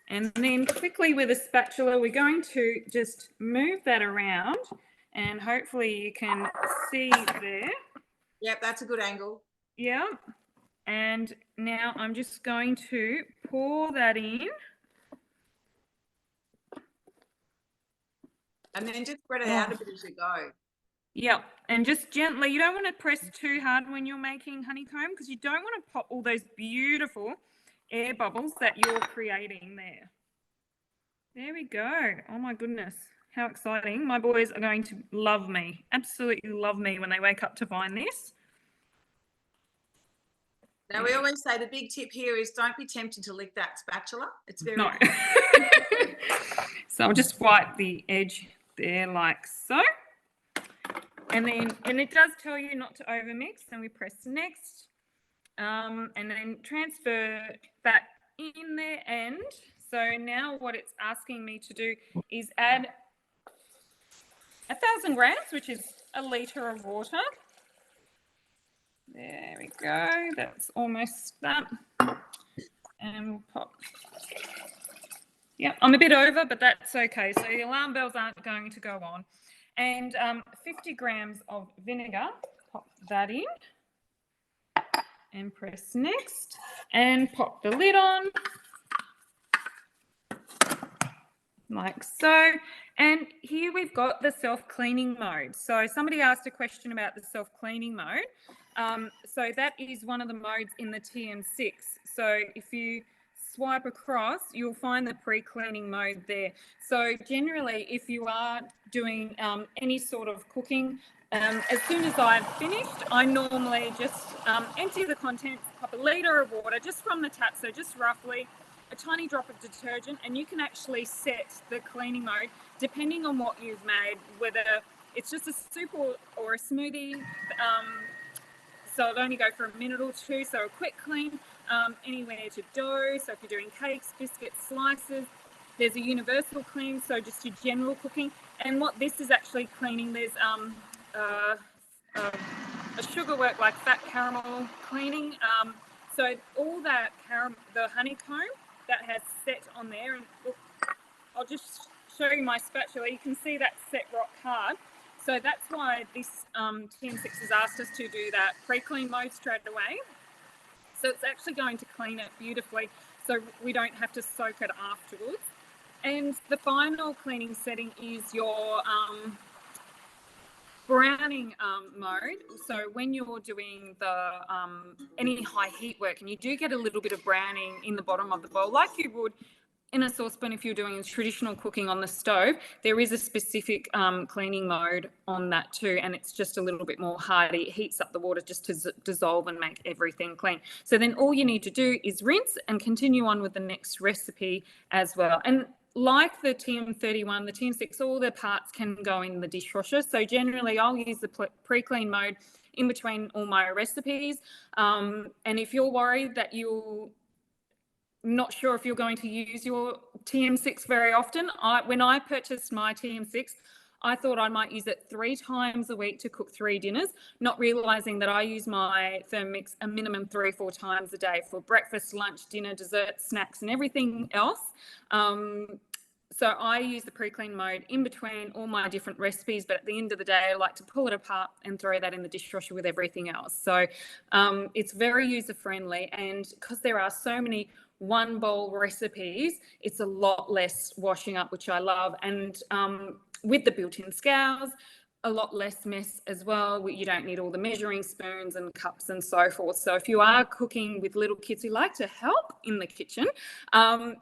And then quickly with a spatula, we're going to just move that around and hopefully you can see there. Yep, that's a good angle. Yeah. And now I'm just going to pour that in. And then just spread it out a bit as you go. Yep. And just gently, you don't want to press too hard when you're making honeycomb because you don't want to pop all those beautiful air bubbles that you're creating there. There we go. Oh my goodness. How exciting. My boys are going to love me. Absolutely love me when they wake up to find this. Now, we always say the big tip here is don't be tempted to lick that spatula. It's very No. So I'll just wipe the edge there like so. And it does tell you not to overmix. And we press next. And then transfer that in there. And so now what it's asking me to do is add 1,000 grams, which is a litre of water. There we go. That's almost that. And we'll pop. Yep, I'm a bit over, but that's okay. So the alarm bells aren't going to go on. And 50 grams of vinegar. Pop that in. And press next. And pop the lid on. Like so. And here we've got the self-cleaning mode. So somebody asked a question about the self-cleaning mode. So that is one of the modes in the TM6. So if you swipe across, you'll find the pre-cleaning mode there. So generally, if you are doing any sort of cooking, as soon as I've finished, I normally just empty the contents, pop a litre of water just from the tap, so just roughly, a tiny drop of detergent, and you can actually set the cleaning mode depending on what you've made, whether it's just a soup or a smoothie. So it'll only go for a minute or two. So a quick clean, anywhere to dough. So if you're doing cakes, biscuits, slices, there's a universal clean. So just your general cooking. And what this is actually cleaning, there's a sugar work like fat caramel cleaning. So all that the honeycomb that has set on there, and look, I'll just show you my spatula. You can see that set rock hard. So that's why this TM6 has asked us to do that pre-clean mode straight away. So it's actually going to clean it beautifully, so we don't have to soak it afterwards. And the final cleaning setting is your browning mode. So when you're doing the any high heat work, and you do get a little bit of browning in the bottom of the bowl, like you would in a saucepan if you're doing traditional cooking on the stove, there is a specific cleaning mode on that too, and it's just a little bit more hardy. It heats up the water just to dissolve and make everything clean. So then all you need to do is rinse and continue on with the next recipe as well. And like the TM31, the TM6, all the parts can go in the dishwasher. So generally I'll use the pre-clean mode in between all my recipes. And if you're worried that you'll not sure if you're going to use your TM6 very often, when I purchased my TM6, I thought I might use it 3 times a week to cook 3 dinners, not realizing that I use my Thermomix a minimum 3-4 times a day for breakfast, lunch, dinner, dessert, snacks, and everything else. So I use the pre-clean mode in between all my different recipes, but at the end of the day, I like to pull it apart and throw that in the dishwasher with everything else. So it's very user-friendly, and because there are so many one bowl recipes, it's a lot less washing up, which I love. And with the built-in scours, a lot less mess as well. You don't need all the measuring spoons and cups and so forth. So if you are cooking with little kids who like to help in the kitchen,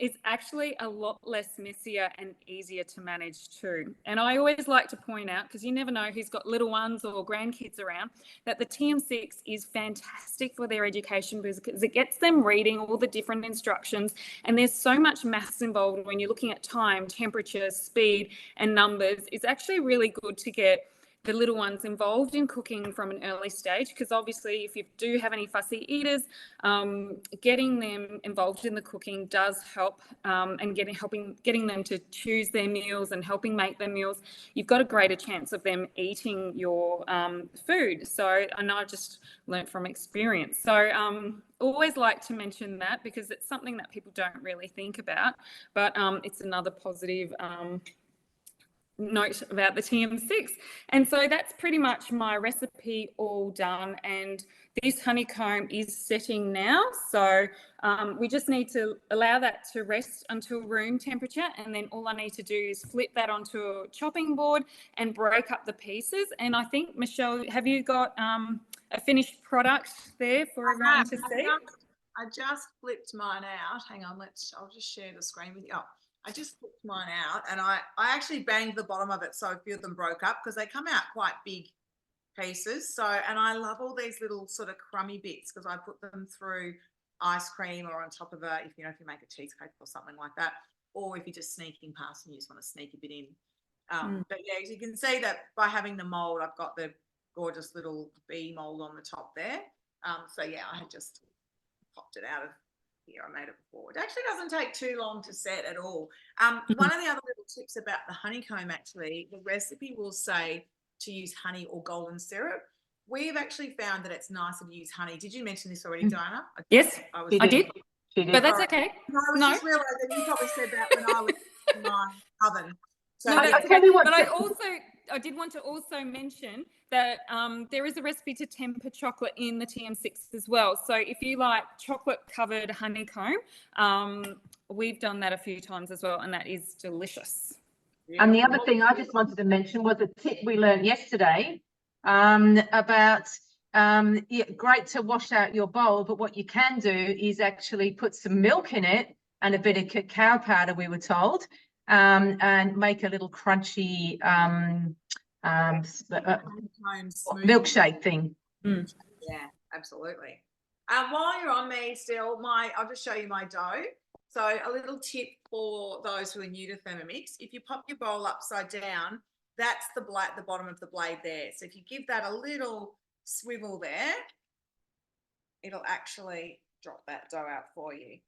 it's actually a lot less messier and easier to manage too. And I always like to point out, because you never know who's got little ones or grandkids around, that the TM6 is fantastic for their education because it gets them reading all the different instructions. And there's so much maths involved when you're looking at time, temperature, speed, and numbers. It's actually really good to get the little ones involved in cooking from an early stage, because obviously if you do have any fussy eaters, getting them involved in the cooking does help, and getting them to choose their meals and helping make their meals, you've got a greater chance of them eating your food. So I know I've just learned from experience. So always like to mention that because it's something that people don't really think about, but it's another positive note about the TM6. And so that's pretty much my recipe all done, and this honeycomb is setting now, so we just need to allow that to rest until room temperature, and then all I need to do is flip that onto a chopping board and break up the pieces. And I think, Michelle, have you got a finished product there for everyone to see? I just flipped mine out. Hang on, I'll just share the screen with you. Oh, I just flipped mine out, and I actually banged the bottom of it, so a few of them broke up because they come out quite big pieces. So, and I love all these little sort of crummy bits because I put them through ice cream or on top of if you make a cheesecake or something like that, or if you're just sneaking past and you just want to sneak a bit in. But yeah, as you can see that by having the mold, I've got the gorgeous little bee mold on the top there. So yeah, I had just popped it out of here. I made it before. It actually doesn't take too long to set at all. One of the other little tips about the honeycomb, actually, the recipe will say to use honey or golden syrup. We've actually found that it's nicer to use honey. Did you mention this already, Diana? Yes, I did. But that's okay. No, I was just realising that you probably said that when I was in my oven. So No, yeah. that's okay. But I did want to also mention that there is a recipe to temper chocolate in the TM6 as well. So if you like chocolate covered honeycomb, we've done that a few times as well, and that is delicious. And the other thing I just wanted to mention was a tip we learned yesterday about great to wash out your bowl, but what you can do is actually put some milk in it and a bit of cacao powder, we were told, and make a little crunchy milkshake thing. Yeah, absolutely. While you're on me still, I'll just show you my dough. So a little tip for those who are new to Thermomix: if you pop your bowl upside down, that's the bottom of the blade there. So if you give that a little swivel there, it'll actually drop that dough out for you.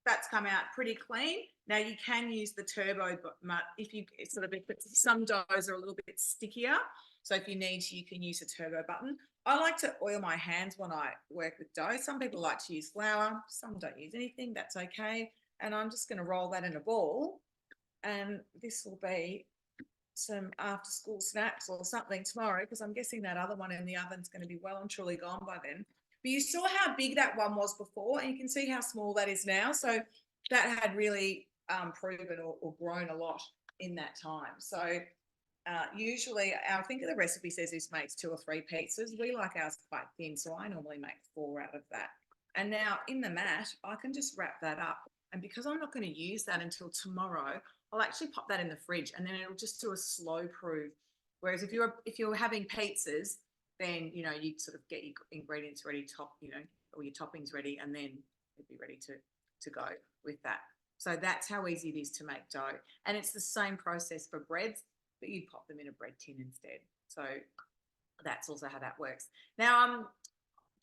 That's come out pretty clean. Now you can use the turbo, but if you sort of, some doughs are a little bit stickier. So if you need to, you can use a turbo button. I like to oil my hands when I work with dough. Some people like to use flour. Some don't use anything. That's okay. And I'm just going to roll that in a ball. And this will be some after school snacks or something tomorrow, because I'm guessing that other one in the oven's going to be well and truly gone by then. But you saw how big that one was before, and you can see how small that is now. So that had really proven or grown a lot in that time. So usually, I think the recipe says this makes 2 or 3 pizzas. We like ours quite thin, so I normally make 4 out of that. And now in the mat, I can just wrap that up. And because I'm not going to use that until tomorrow, I'll actually pop that in the fridge, and then it'll just do a slow proof. Whereas if you're having pizzas, then you sort of get your ingredients ready, or your toppings ready, and then it'd be ready to go with that. So that's how easy it is to make dough. And it's the same process for breads, but you pop them in a bread tin instead. So that's also how that works. Now,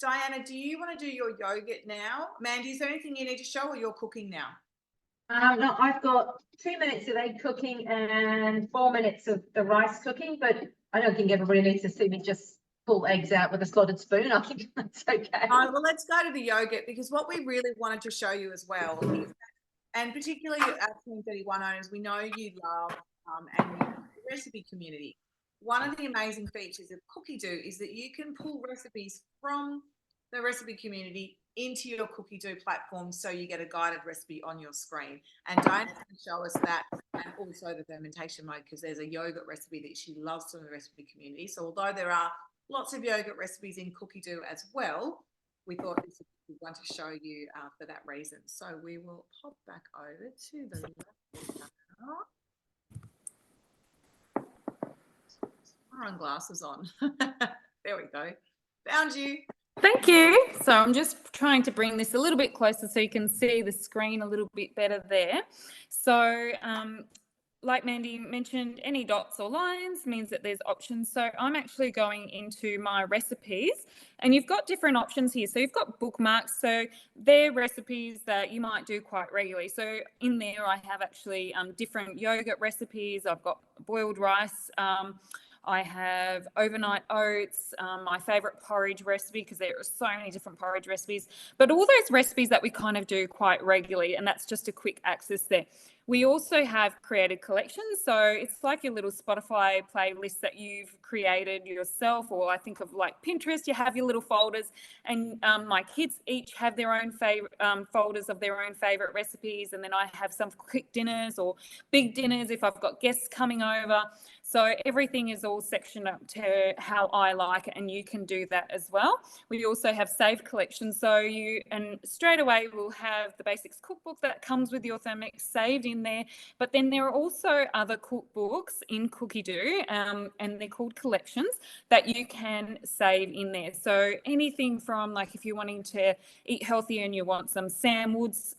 Diana, do you want to do your yogurt now? Mandy, is there anything you need to show, or you're cooking now? No, I've got 2 minutes of egg cooking and 4 minutes of the rice cooking, but I don't think everybody needs to see me just pull eggs out with a slotted spoon. I think that's okay. Well, let's go to the yogurt, because what we really wanted to show you as well is, and particularly our TM31 owners, we know you love and you love the recipe community. One of the amazing features of CookieDoo is that you can pull recipes from the recipe community into your CookieDoo platform, so you get a guided recipe on your screen. And Diana's going to show us that, and also the fermentation mode, because there's a yogurt recipe that she loves from the recipe community. So although there are lots of yogurt recipes in CookieDoo as well, we thought this would be one to show you for that reason. So we will pop back over to the our glasses on. There we go. Found you. Thank you. So I'm just trying to bring this a little bit closer so you can see the screen a little bit better there. So like Mandy mentioned, any dots or lines means that there's options. So I'm actually going into my recipes, and you've got different options here. So you've got bookmarks. So they're recipes that you might do quite regularly. So in there, I have actually different yogurt recipes. I've got boiled rice. I have overnight oats, my favorite porridge recipe, because there are so many different porridge recipes, but all those recipes that we kind of do quite regularly, and that's just a quick access there. We also have created collections. So it's like your little Spotify playlist that you've created yourself, or I think of like Pinterest, you have your little folders, and my kids each have their own favorite folders of their own favorite recipes. And then I have some quick dinners or big dinners if I've got guests coming over. So everything is all sectioned up to how I like it, and you can do that as well. We also have saved collections. So and straight away we'll have the basics cookbook that comes with your Thermomix saved in there. But then there are also other cookbooks in CookieDoo, and they're called collections, that you can save in there. So anything from, like, if you're wanting to eat healthier and you want some Sam Woods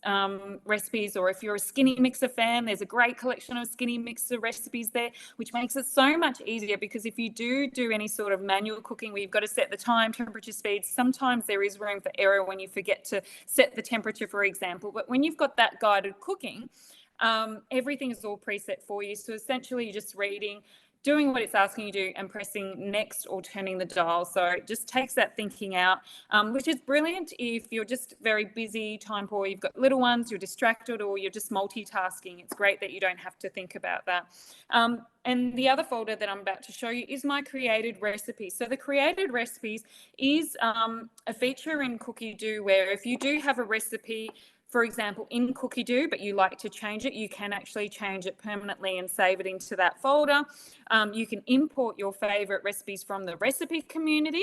recipes, or if you're a skinny mixer fan, there's a great collection of skinny mixer recipes there, which makes it so much easier, because if you do any sort of manual cooking where you've got to set the time, temperature, speed, sometimes there is room for error when you forget to set the temperature, for example. But when you've got that guided cooking, everything is all preset for you. So essentially you're just reading, doing what it's asking you to do, and pressing next or turning the dial. So it just takes that thinking out, which is brilliant if you're just very busy, time poor, you've got little ones, you're distracted, or you're just multitasking. It's great that you don't have to think about that. And the other folder that I'm about to show you is my created recipes. So the created recipes is a feature in CookieDoo where if you do have a recipe, for example, in CookieDoo, but you like to change it, you can actually change it permanently and save it into that folder. You can import your favorite recipes from the recipe community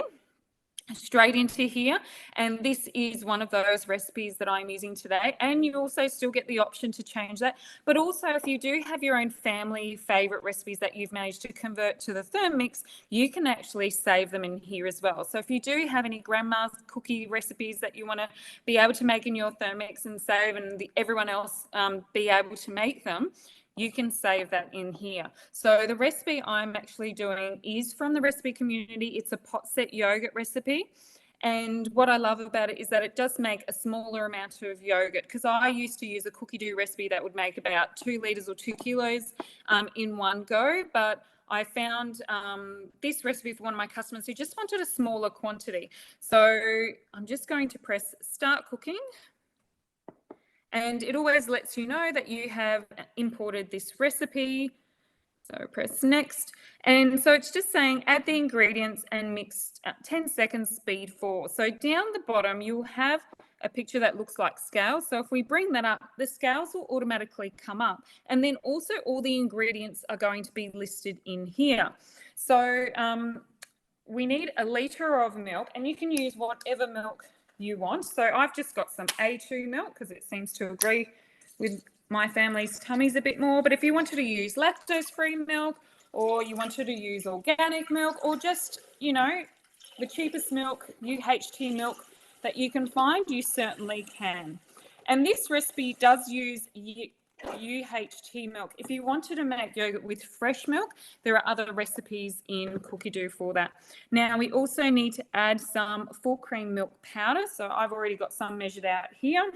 straight into here, and this is one of those recipes that I'm using today. And you also still get the option to change that, but also if you do have your own family favorite recipes that you've managed to convert to the Thermomix, you can actually save them in here as well. So if you do have any grandma's cookie recipes that you want to be able to make in your Thermomix and save, and everyone else be able to make them, you can save that in here. So the recipe I'm actually doing is from the recipe community. It's a pot set yogurt recipe. And what I love about it is that it does make a smaller amount of yogurt, because I used to use a cookie dough recipe that would make about 2 litres or 2 kilos in one go. But I found this recipe for one of my customers who just wanted a smaller quantity. So I'm just going to press start cooking. And it always lets you know that you have imported this recipe. So press next. And so it's just saying add the ingredients and mix at 10 seconds, speed 4. So down the bottom, you'll have a picture that looks like scales. So if we bring that up, the scales will automatically come up. And then also all the ingredients are going to be listed in here. So we need a litre of milk, and you can use whatever milk you want. So I've just got some A2 milk because it seems to agree with my family's tummies a bit more. But if you wanted to use lactose-free milk, or you wanted to use organic milk, or just, you know, the cheapest milk, UHT milk that you can find, you certainly can. And this recipe does use UHT milk. If you wanted to make yogurt with fresh milk, there are other recipes in Cookie Dough for that. Now, we also need to add some full cream milk powder. So I've already got some measured out here.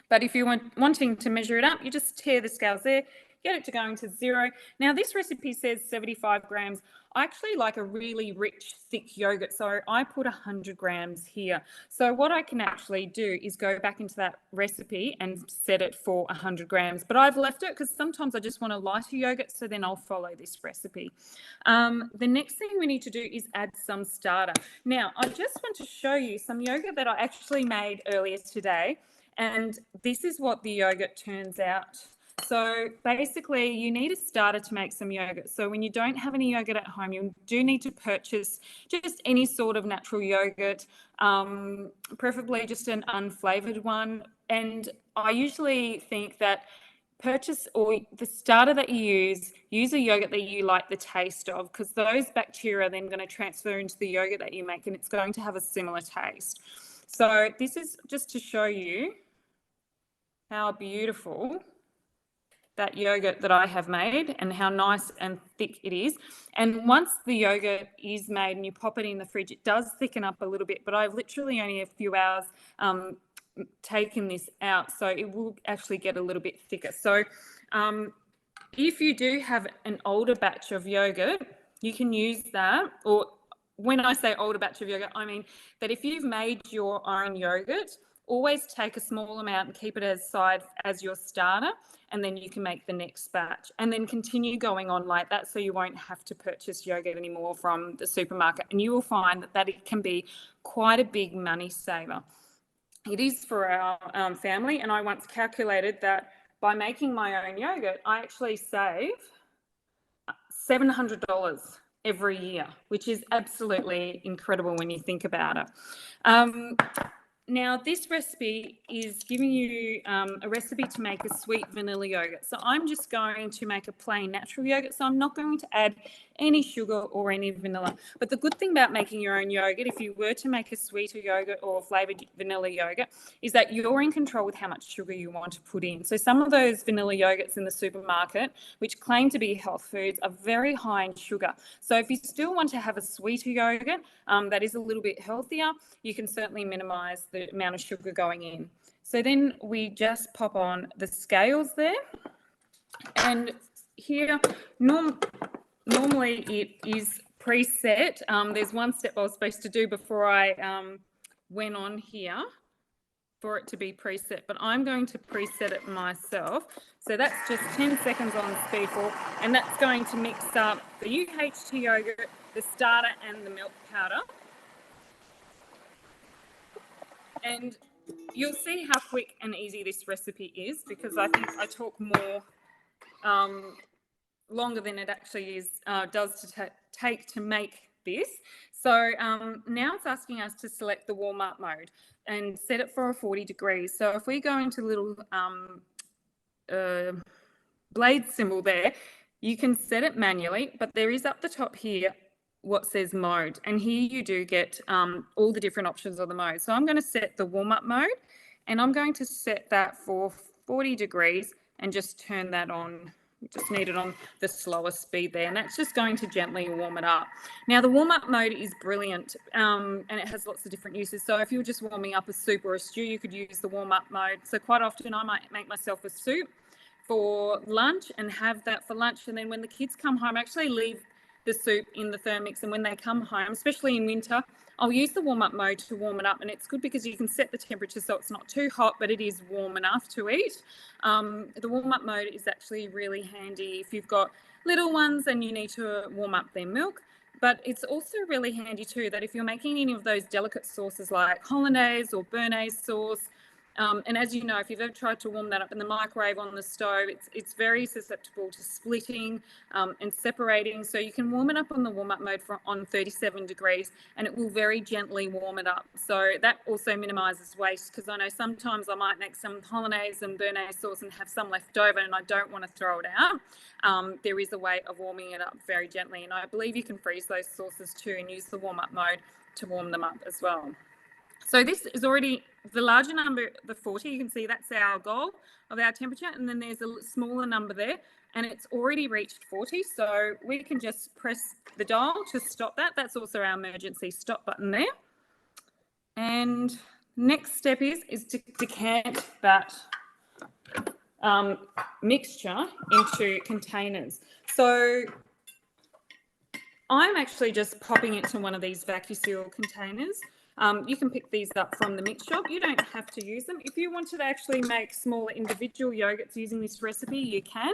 But if you're wanting to measure it up, you just tear the scales there, get it to going to 0. Now, this recipe says 75 grams. I actually like a really rich, thick yogurt, so I put 100 grams here. So what I can actually do is go back into that recipe and set it for 100 grams. But I've left it because sometimes I just want a lighter yogurt, so then I'll follow this recipe. The next thing we need to do is add some starter. Now, I just want to show you some yogurt that I actually made earlier today. And this is what the yogurt turns out. So basically, you need a starter to make some yogurt. So when you don't have any yogurt at home, you do need to purchase just any sort of natural yogurt, preferably just an unflavoured one. And I usually think that purchase, or the starter that you use a yogurt that you like the taste of, because those bacteria are then going to transfer into the yogurt that you make, and it's going to have a similar taste. So this is just to show you how beautiful that yogurt that I have made and how nice and thick it is. And once the yogurt is made and you pop it in the fridge, it does thicken up a little bit, but I've literally only a few hours taken this out, so it will actually get a little bit thicker. So if you do have an older batch of yogurt, you can use that. Or when I say older batch of yogurt, I mean that if you've made your own yogurt, always take a small amount and keep it aside as your starter, and then you can make the next batch and then continue going on like that, so you won't have to purchase yogurt anymore from the supermarket. And you will find that it can be quite a big money saver. It is for our family, and I once calculated that by making my own yogurt, I actually save $700 every year, which is absolutely incredible when you think about it. Now, this recipe is giving you a recipe to make a sweet vanilla yogurt. So I'm just going to make a plain natural yogurt. So I'm not going to add any sugar or any vanilla. But the good thing about making your own yogurt, if you were to make a sweeter yogurt or flavoured vanilla yogurt, is that you're in control with how much sugar you want to put in. So some of those vanilla yogurts in the supermarket, which claim to be health foods, are very high in sugar. So if you still want to have a sweeter yogurt that is a little bit healthier, you can certainly minimise the amount of sugar going in. So then we just pop on the scales there. And here, normally it is preset. There's one step I was supposed to do before I went on here for it to be preset, but I'm going to preset it myself. So that's just 10 seconds on speed 4, and that's going to mix up the UHT yogurt, the starter, and the milk powder. And you'll see how quick and easy this recipe is, because I think I talk more longer than it actually is does to take to make this. So now it's asking us to select the warm up mode and set it for 40 degrees. So if we go into the little blade symbol there, you can set it manually, but there is up the top here what says mode, and here you do get all the different options of the mode. So I'm going to set the warm-up mode, and I'm going to set that for 40 degrees and just turn that on You just need it on the slower speed there, and that's just going to gently warm it up. Now, the warm-up mode is brilliant, and it has lots of different uses. So if you were just warming up a soup or a stew, you could use the warm-up mode. So quite often I might make myself a soup for lunch and have that for lunch, and then when the kids come home, I actually leave the soup in the Thermomix, and when they come home, especially in winter, I'll use the warm-up mode to warm it up, and it's good because you can set the temperature so it's not too hot, but it is warm enough to eat. The warm-up mode is actually really handy if you've got little ones and you need to warm up their milk. But it's also really handy too that if you're making any of those delicate sauces like hollandaise or béarnaise sauce, and as you know, if you've ever tried to warm that up in the microwave on the stove, it's very susceptible to splitting and separating. So you can warm it up on the warm-up mode on 37 degrees, and it will very gently warm it up. So that also minimises waste, because I know sometimes I might make some hollandaise and béarnaise sauce and have some left over and I don't want to throw it out. There is a way of warming it up very gently, and I believe you can freeze those sauces too and use the warm-up mode to warm them up as well. So this is already the larger number, the 40, you can see that's our goal of our temperature, and then there's a smaller number there and it's already reached 40. So we can just press the dial to stop that. That's also our emergency stop button there. And next step is to decant that mixture into containers. So I'm actually just popping it to one of these vacuum seal containers. You can pick these up from the mix shop. You don't have to use them. If you wanted to actually make smaller individual yogurts using this recipe, you can.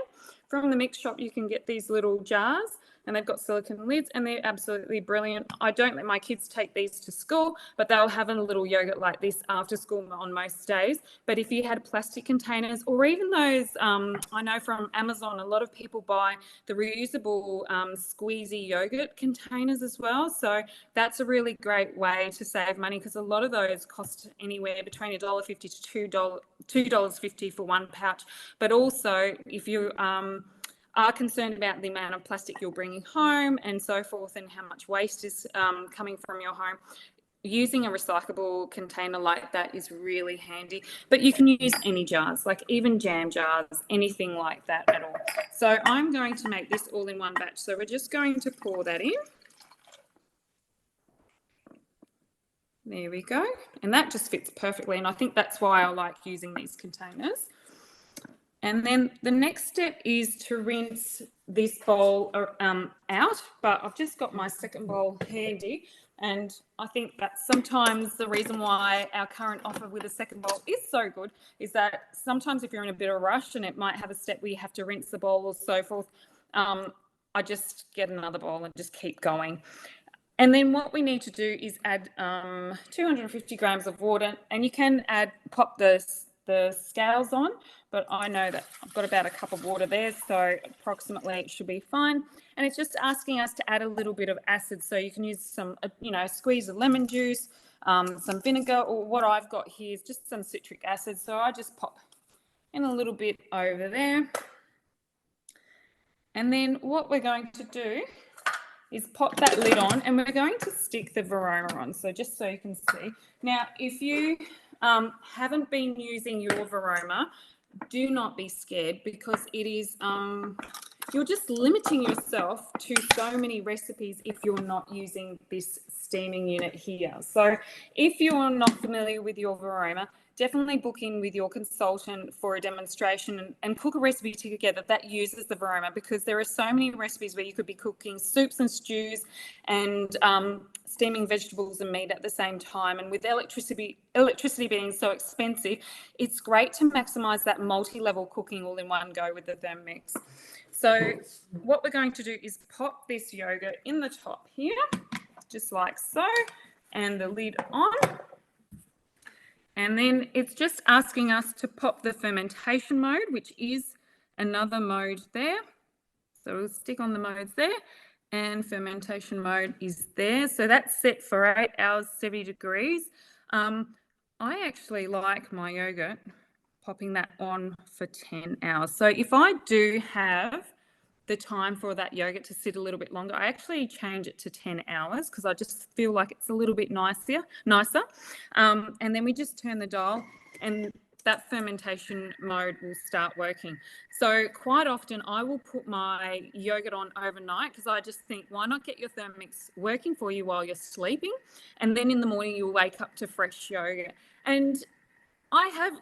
From the mix shop, you can get these little jars, and they've got silicone lids, and they're absolutely brilliant. I don't let my kids take these to school, but they'll have a little yogurt like this after school on most days. But if you had plastic containers, or even those, I know from Amazon, a lot of people buy the reusable squeezy yogurt containers as well. So that's a really great way to save money, because a lot of those cost anywhere between $1.50 to $2.50 for one pouch. But also, if you are concerned about the amount of plastic you're bringing home and so forth, and how much waste is coming from your home, using a recyclable container like that is really handy. But you can use any jars, like even jam jars, anything like that at all. So I'm going to make this all in one batch. So we're just going to pour that in. There we go. And that just fits perfectly. And I think that's why I like using these containers. And then the next step is to rinse this bowl out, but I've just got my second bowl handy. And I think that's sometimes the reason why our current offer with a second bowl is so good, is that sometimes if you're in a bit of a rush and it might have a step where you have to rinse the bowl or so forth, I just get another bowl and just keep going. And then what we need to do is add 250 grams of water, and you can pop the scales on, but I know that I've got about a cup of water there, so approximately it should be fine. And it's just asking us to add a little bit of acid, so you can use some, squeeze of lemon juice, some vinegar, or what I've got here is just some citric acid. So I just pop in a little bit over there. And then what we're going to do is pop that lid on, and we're going to stick the Varoma on. So just so you can see. Now, if you haven't been using your Varoma, do not be scared, because it is, you're just limiting yourself to so many recipes if you're not using this steaming unit here. So if you're not familiar with your Varoma, definitely book in with your consultant for a demonstration and cook a recipe together that uses the Varoma, because there are so many recipes where you could be cooking soups and stews and steaming vegetables and meat at the same time. And with electricity being so expensive, it's great to maximize that multi-level cooking all in one go with the Thermomix. So what we're going to do is pop this yogurt in the top here, just like so, and the lid on. And then it's just asking us to pop the fermentation mode, which is another mode there. So we'll stick on the modes there, and fermentation mode is there. So that's set for 8 hours, 70 degrees. I actually like my yogurt popping that on for 10 hours. So if I do have the time for that yogurt to sit a little bit longer, I actually change it to 10 hours because I just feel like it's a little bit nicer. And then we just turn the dial, and that fermentation mode will start working. So quite often I will put my yogurt on overnight because I just think, why not get your Thermomix working for you while you're sleeping? And then in the morning you'll wake up to fresh yogurt. And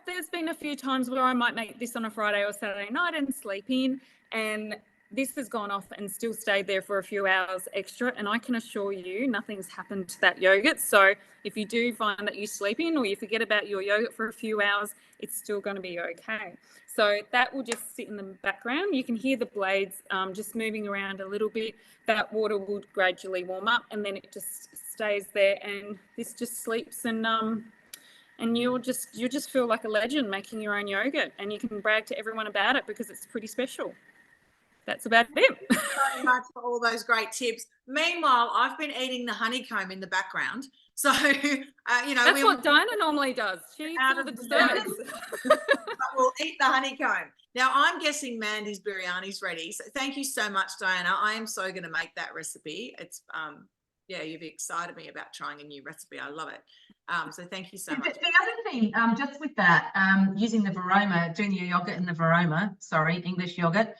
there's been a few times where I might make this on a Friday or Saturday night and sleep in, and this has gone off and still stayed there for a few hours extra. And I can assure you nothing's happened to that yogurt. So if you do find that you sleep in or you forget about your yogurt for a few hours, it's still going to be okay. So that will just sit in the background. You can hear the blades just moving around a little bit. That water will gradually warm up and then it just stays there, and this just sleeps, and you'll just feel like a legend making your own yogurt, and you can brag to everyone about it because it's pretty special. That's about it. So much for all those great tips. Meanwhile, I've been eating the honeycomb in the background. So, that's what Dinah normally does. She eats all the desserts. We'll eat the honeycomb. Now, I'm guessing Mandy's biryani's ready. So thank you so much, Diana. I am so going to make that recipe. It's, you've excited me about trying a new recipe. I love it. So thank you so much. The other thing, just with that, using the Varoma, doing the yogurt in the Varoma, English yogurt,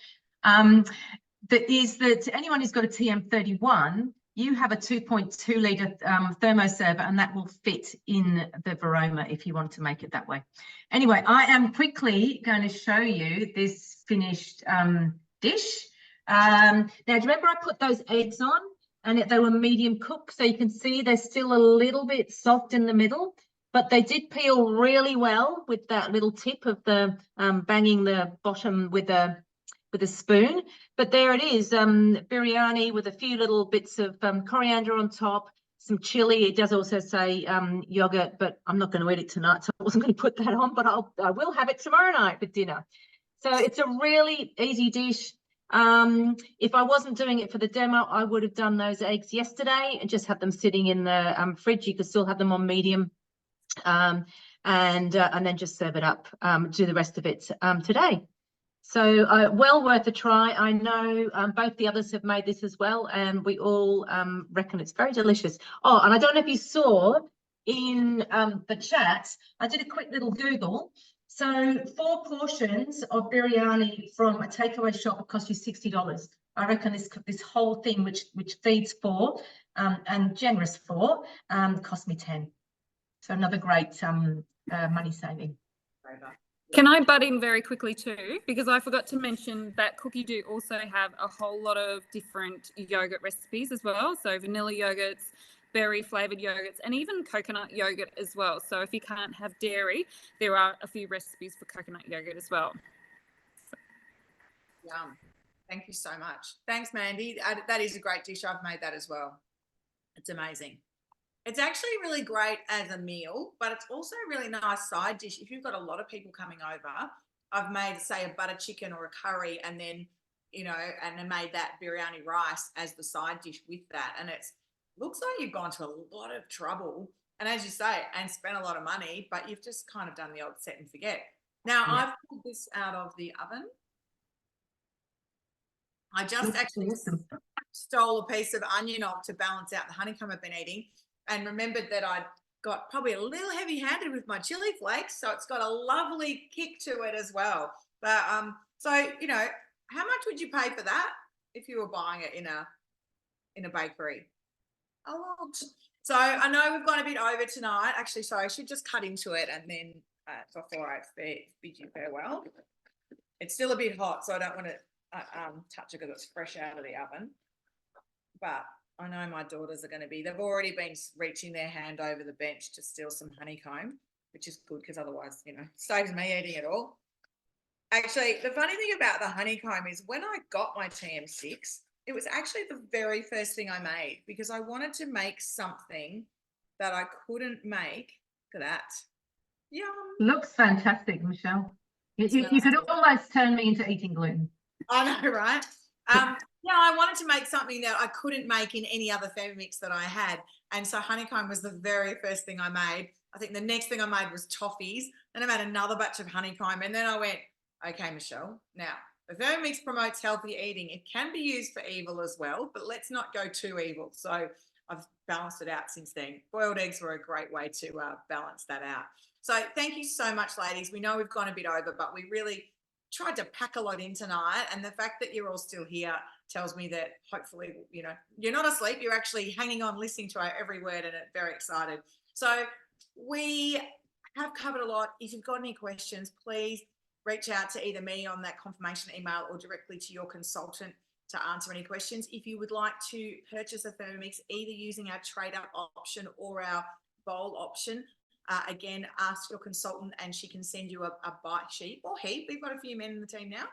that anyone who's got a TM31, you have a 2.2 litre thermoserver, and that will fit in the Varoma if you want to make it that way. Anyway, I am quickly going to show you this finished dish. Now, do you remember I put those eggs on? And they were medium cooked, so you can see they're still a little bit soft in the middle, but they did peel really well with that little tip of the banging the bottom with a spoon. But there it is, biryani with a few little bits of coriander on top, some chili. It does also say yogurt, but I'm not going to eat it tonight, so I wasn't going to put that on, but I will have it tomorrow night for dinner. So it's a really easy dish. If I wasn't doing it for the demo, I would have done those eggs yesterday and just had them sitting in the fridge. You could still have them on medium, and then just serve it up, do the rest of it today. So well worth a try. I know both the others have made this as well, and we all reckon it's very delicious. Oh, and I don't know if you saw in the chat, I did a quick little Google. So 4 portions of biryani from a takeaway shop would cost you $60. I reckon this whole thing, which feeds 4 and generous 4, cost me 10. So another great money saving. Can I butt in very quickly too? Because I forgot to mention that Cookie Do also have a whole lot of different yogurt recipes as well. So vanilla yogurts, berry flavoured yogurts, and even coconut yogurt as well. So if you can't have dairy, there are a few recipes for coconut yogurt as well. Yum. Thank you so much. Thanks, Mandy. That is a great dish. I've made that as well. It's amazing. It's actually really great as a meal, but it's also a really nice side dish. If you've got a lot of people coming over, I've made, say, a butter chicken or a curry, and then, and I made that biryani rice as the side dish with that. And it's looks like you've gone to a lot of trouble, and as you say, and spent a lot of money, but you've just kind of done the old set and forget. Now, yeah. I've pulled this out of the oven. I just actually stole a piece of onion off to balance out the honeycomb I've been eating, and remembered that I'd got probably a little heavy-handed with my chili flakes, so it's got a lovely kick to it as well. But so how much would you pay for that if you were buying it in a bakery? A lot. So I know we've gone a bit over tonight. Actually, sorry, I should just cut into it and then before I bid you farewell. It's still a bit hot, so I don't want to touch it because it's fresh out of the oven. But I know my daughters are going to be, they've already been reaching their hand over the bench to steal some honeycomb, which is good because otherwise, saves me eating it all. Actually, the funny thing about the honeycomb is when I got my TM6, it was actually the very first thing I made because I wanted to make something that I couldn't make. Look at that. Yum. Looks fantastic, Michelle. You could almost turn me into eating gluten. I know, right? I wanted to make something that I couldn't make in any other Thermomix that I had. And so honeycomb was the very first thing I made. I think the next thing I made was toffees. Then I made another batch of honeycomb. And then I went, okay, Michelle, now, the Thermomix promotes healthy eating. It can be used for evil as well, but let's not go too evil. So I've balanced it out since then. Boiled eggs were a great way to balance that out. So thank you so much, ladies. We know we've gone a bit over, but we really tried to pack a lot in tonight. And the fact that you're all still here tells me that hopefully, you know, you're not asleep. You're actually hanging on, listening to our every word, and very excited. So we have covered a lot. If you've got any questions, please reach out to either me on that confirmation email or directly to your consultant to answer any questions. If you would like to purchase a Thermomix, either using our trade up option or our bowl option, again, ask your consultant and she can send you a bite sheet or heap. We've got a few men in the team now.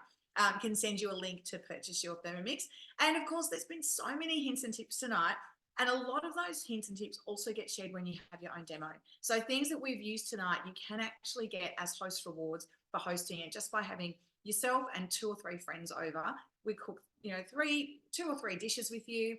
Can send you a link to purchase your Thermomix. And of course, there's been so many hints and tips tonight. And a lot of those hints and tips also get shared when you have your own demo. So things that we've used tonight, you can actually get as host rewards for hosting it just by having yourself and 2 or 3 friends over. We cook, you know, 2 or 3 dishes with you,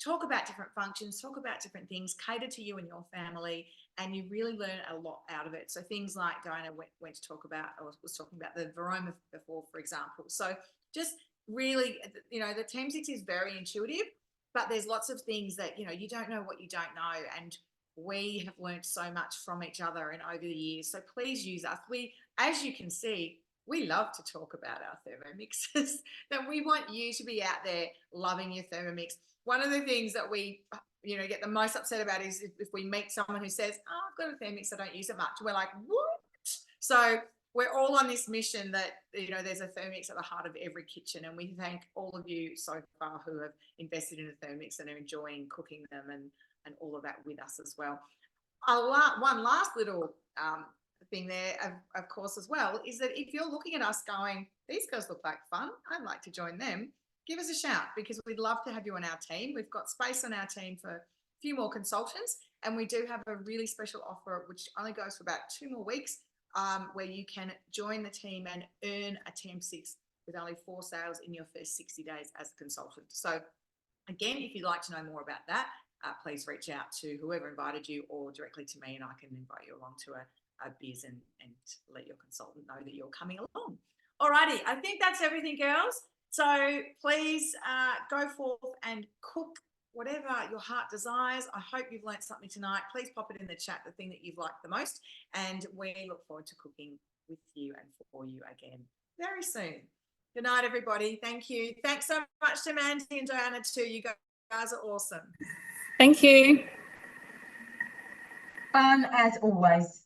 talk about different functions, talk about different things, cater to you and your family, and you really learn a lot out of it. So things like Diana went to talk about, or was talking about the Varoma before, for example. So just really, you know, the TM6 is very intuitive, but there's lots of things that, you know, you don't know what you don't know. And we have learned so much from each other and over the years. So please use us. We, as you can see, we love to talk about our Thermomixes. That we want you to be out there loving your Thermomix. One of the things that we, you know, get the most upset about is if we meet someone who says, "Oh, I've got a Thermomix, I don't use it much." We're like, "What?" So we're all on this mission that, you know, there's a Thermomix at the heart of every kitchen, and we thank all of you so far who have invested in a Thermomix and are enjoying cooking them and all of that with us as well. One last little thing there, of course, as well, is that if you're looking at us going, "These girls look like fun, I'd like to join them," give us a shout, because we'd love to have you on our team. We've got space on our team for a few more consultants, and we do have a really special offer which only goes for about 2 more weeks, where you can join the team and earn a TM6 with only 4 sales in your first 60 days as a consultant. So again, if you'd like to know more about that, please reach out to whoever invited you or directly to me, and I can invite you along to a biz and let your consultant know that you're coming along. Alrighty, I think that's everything, girls. So please go forth and cook whatever your heart desires. I hope you've learned something tonight. Please pop it in the chat, the thing that you've liked the most. And we look forward to cooking with you and for you again very soon. Good night, everybody. Thank you. Thanks so much to Mandy and Diana too. You guys are awesome. Thank you. Fun as always.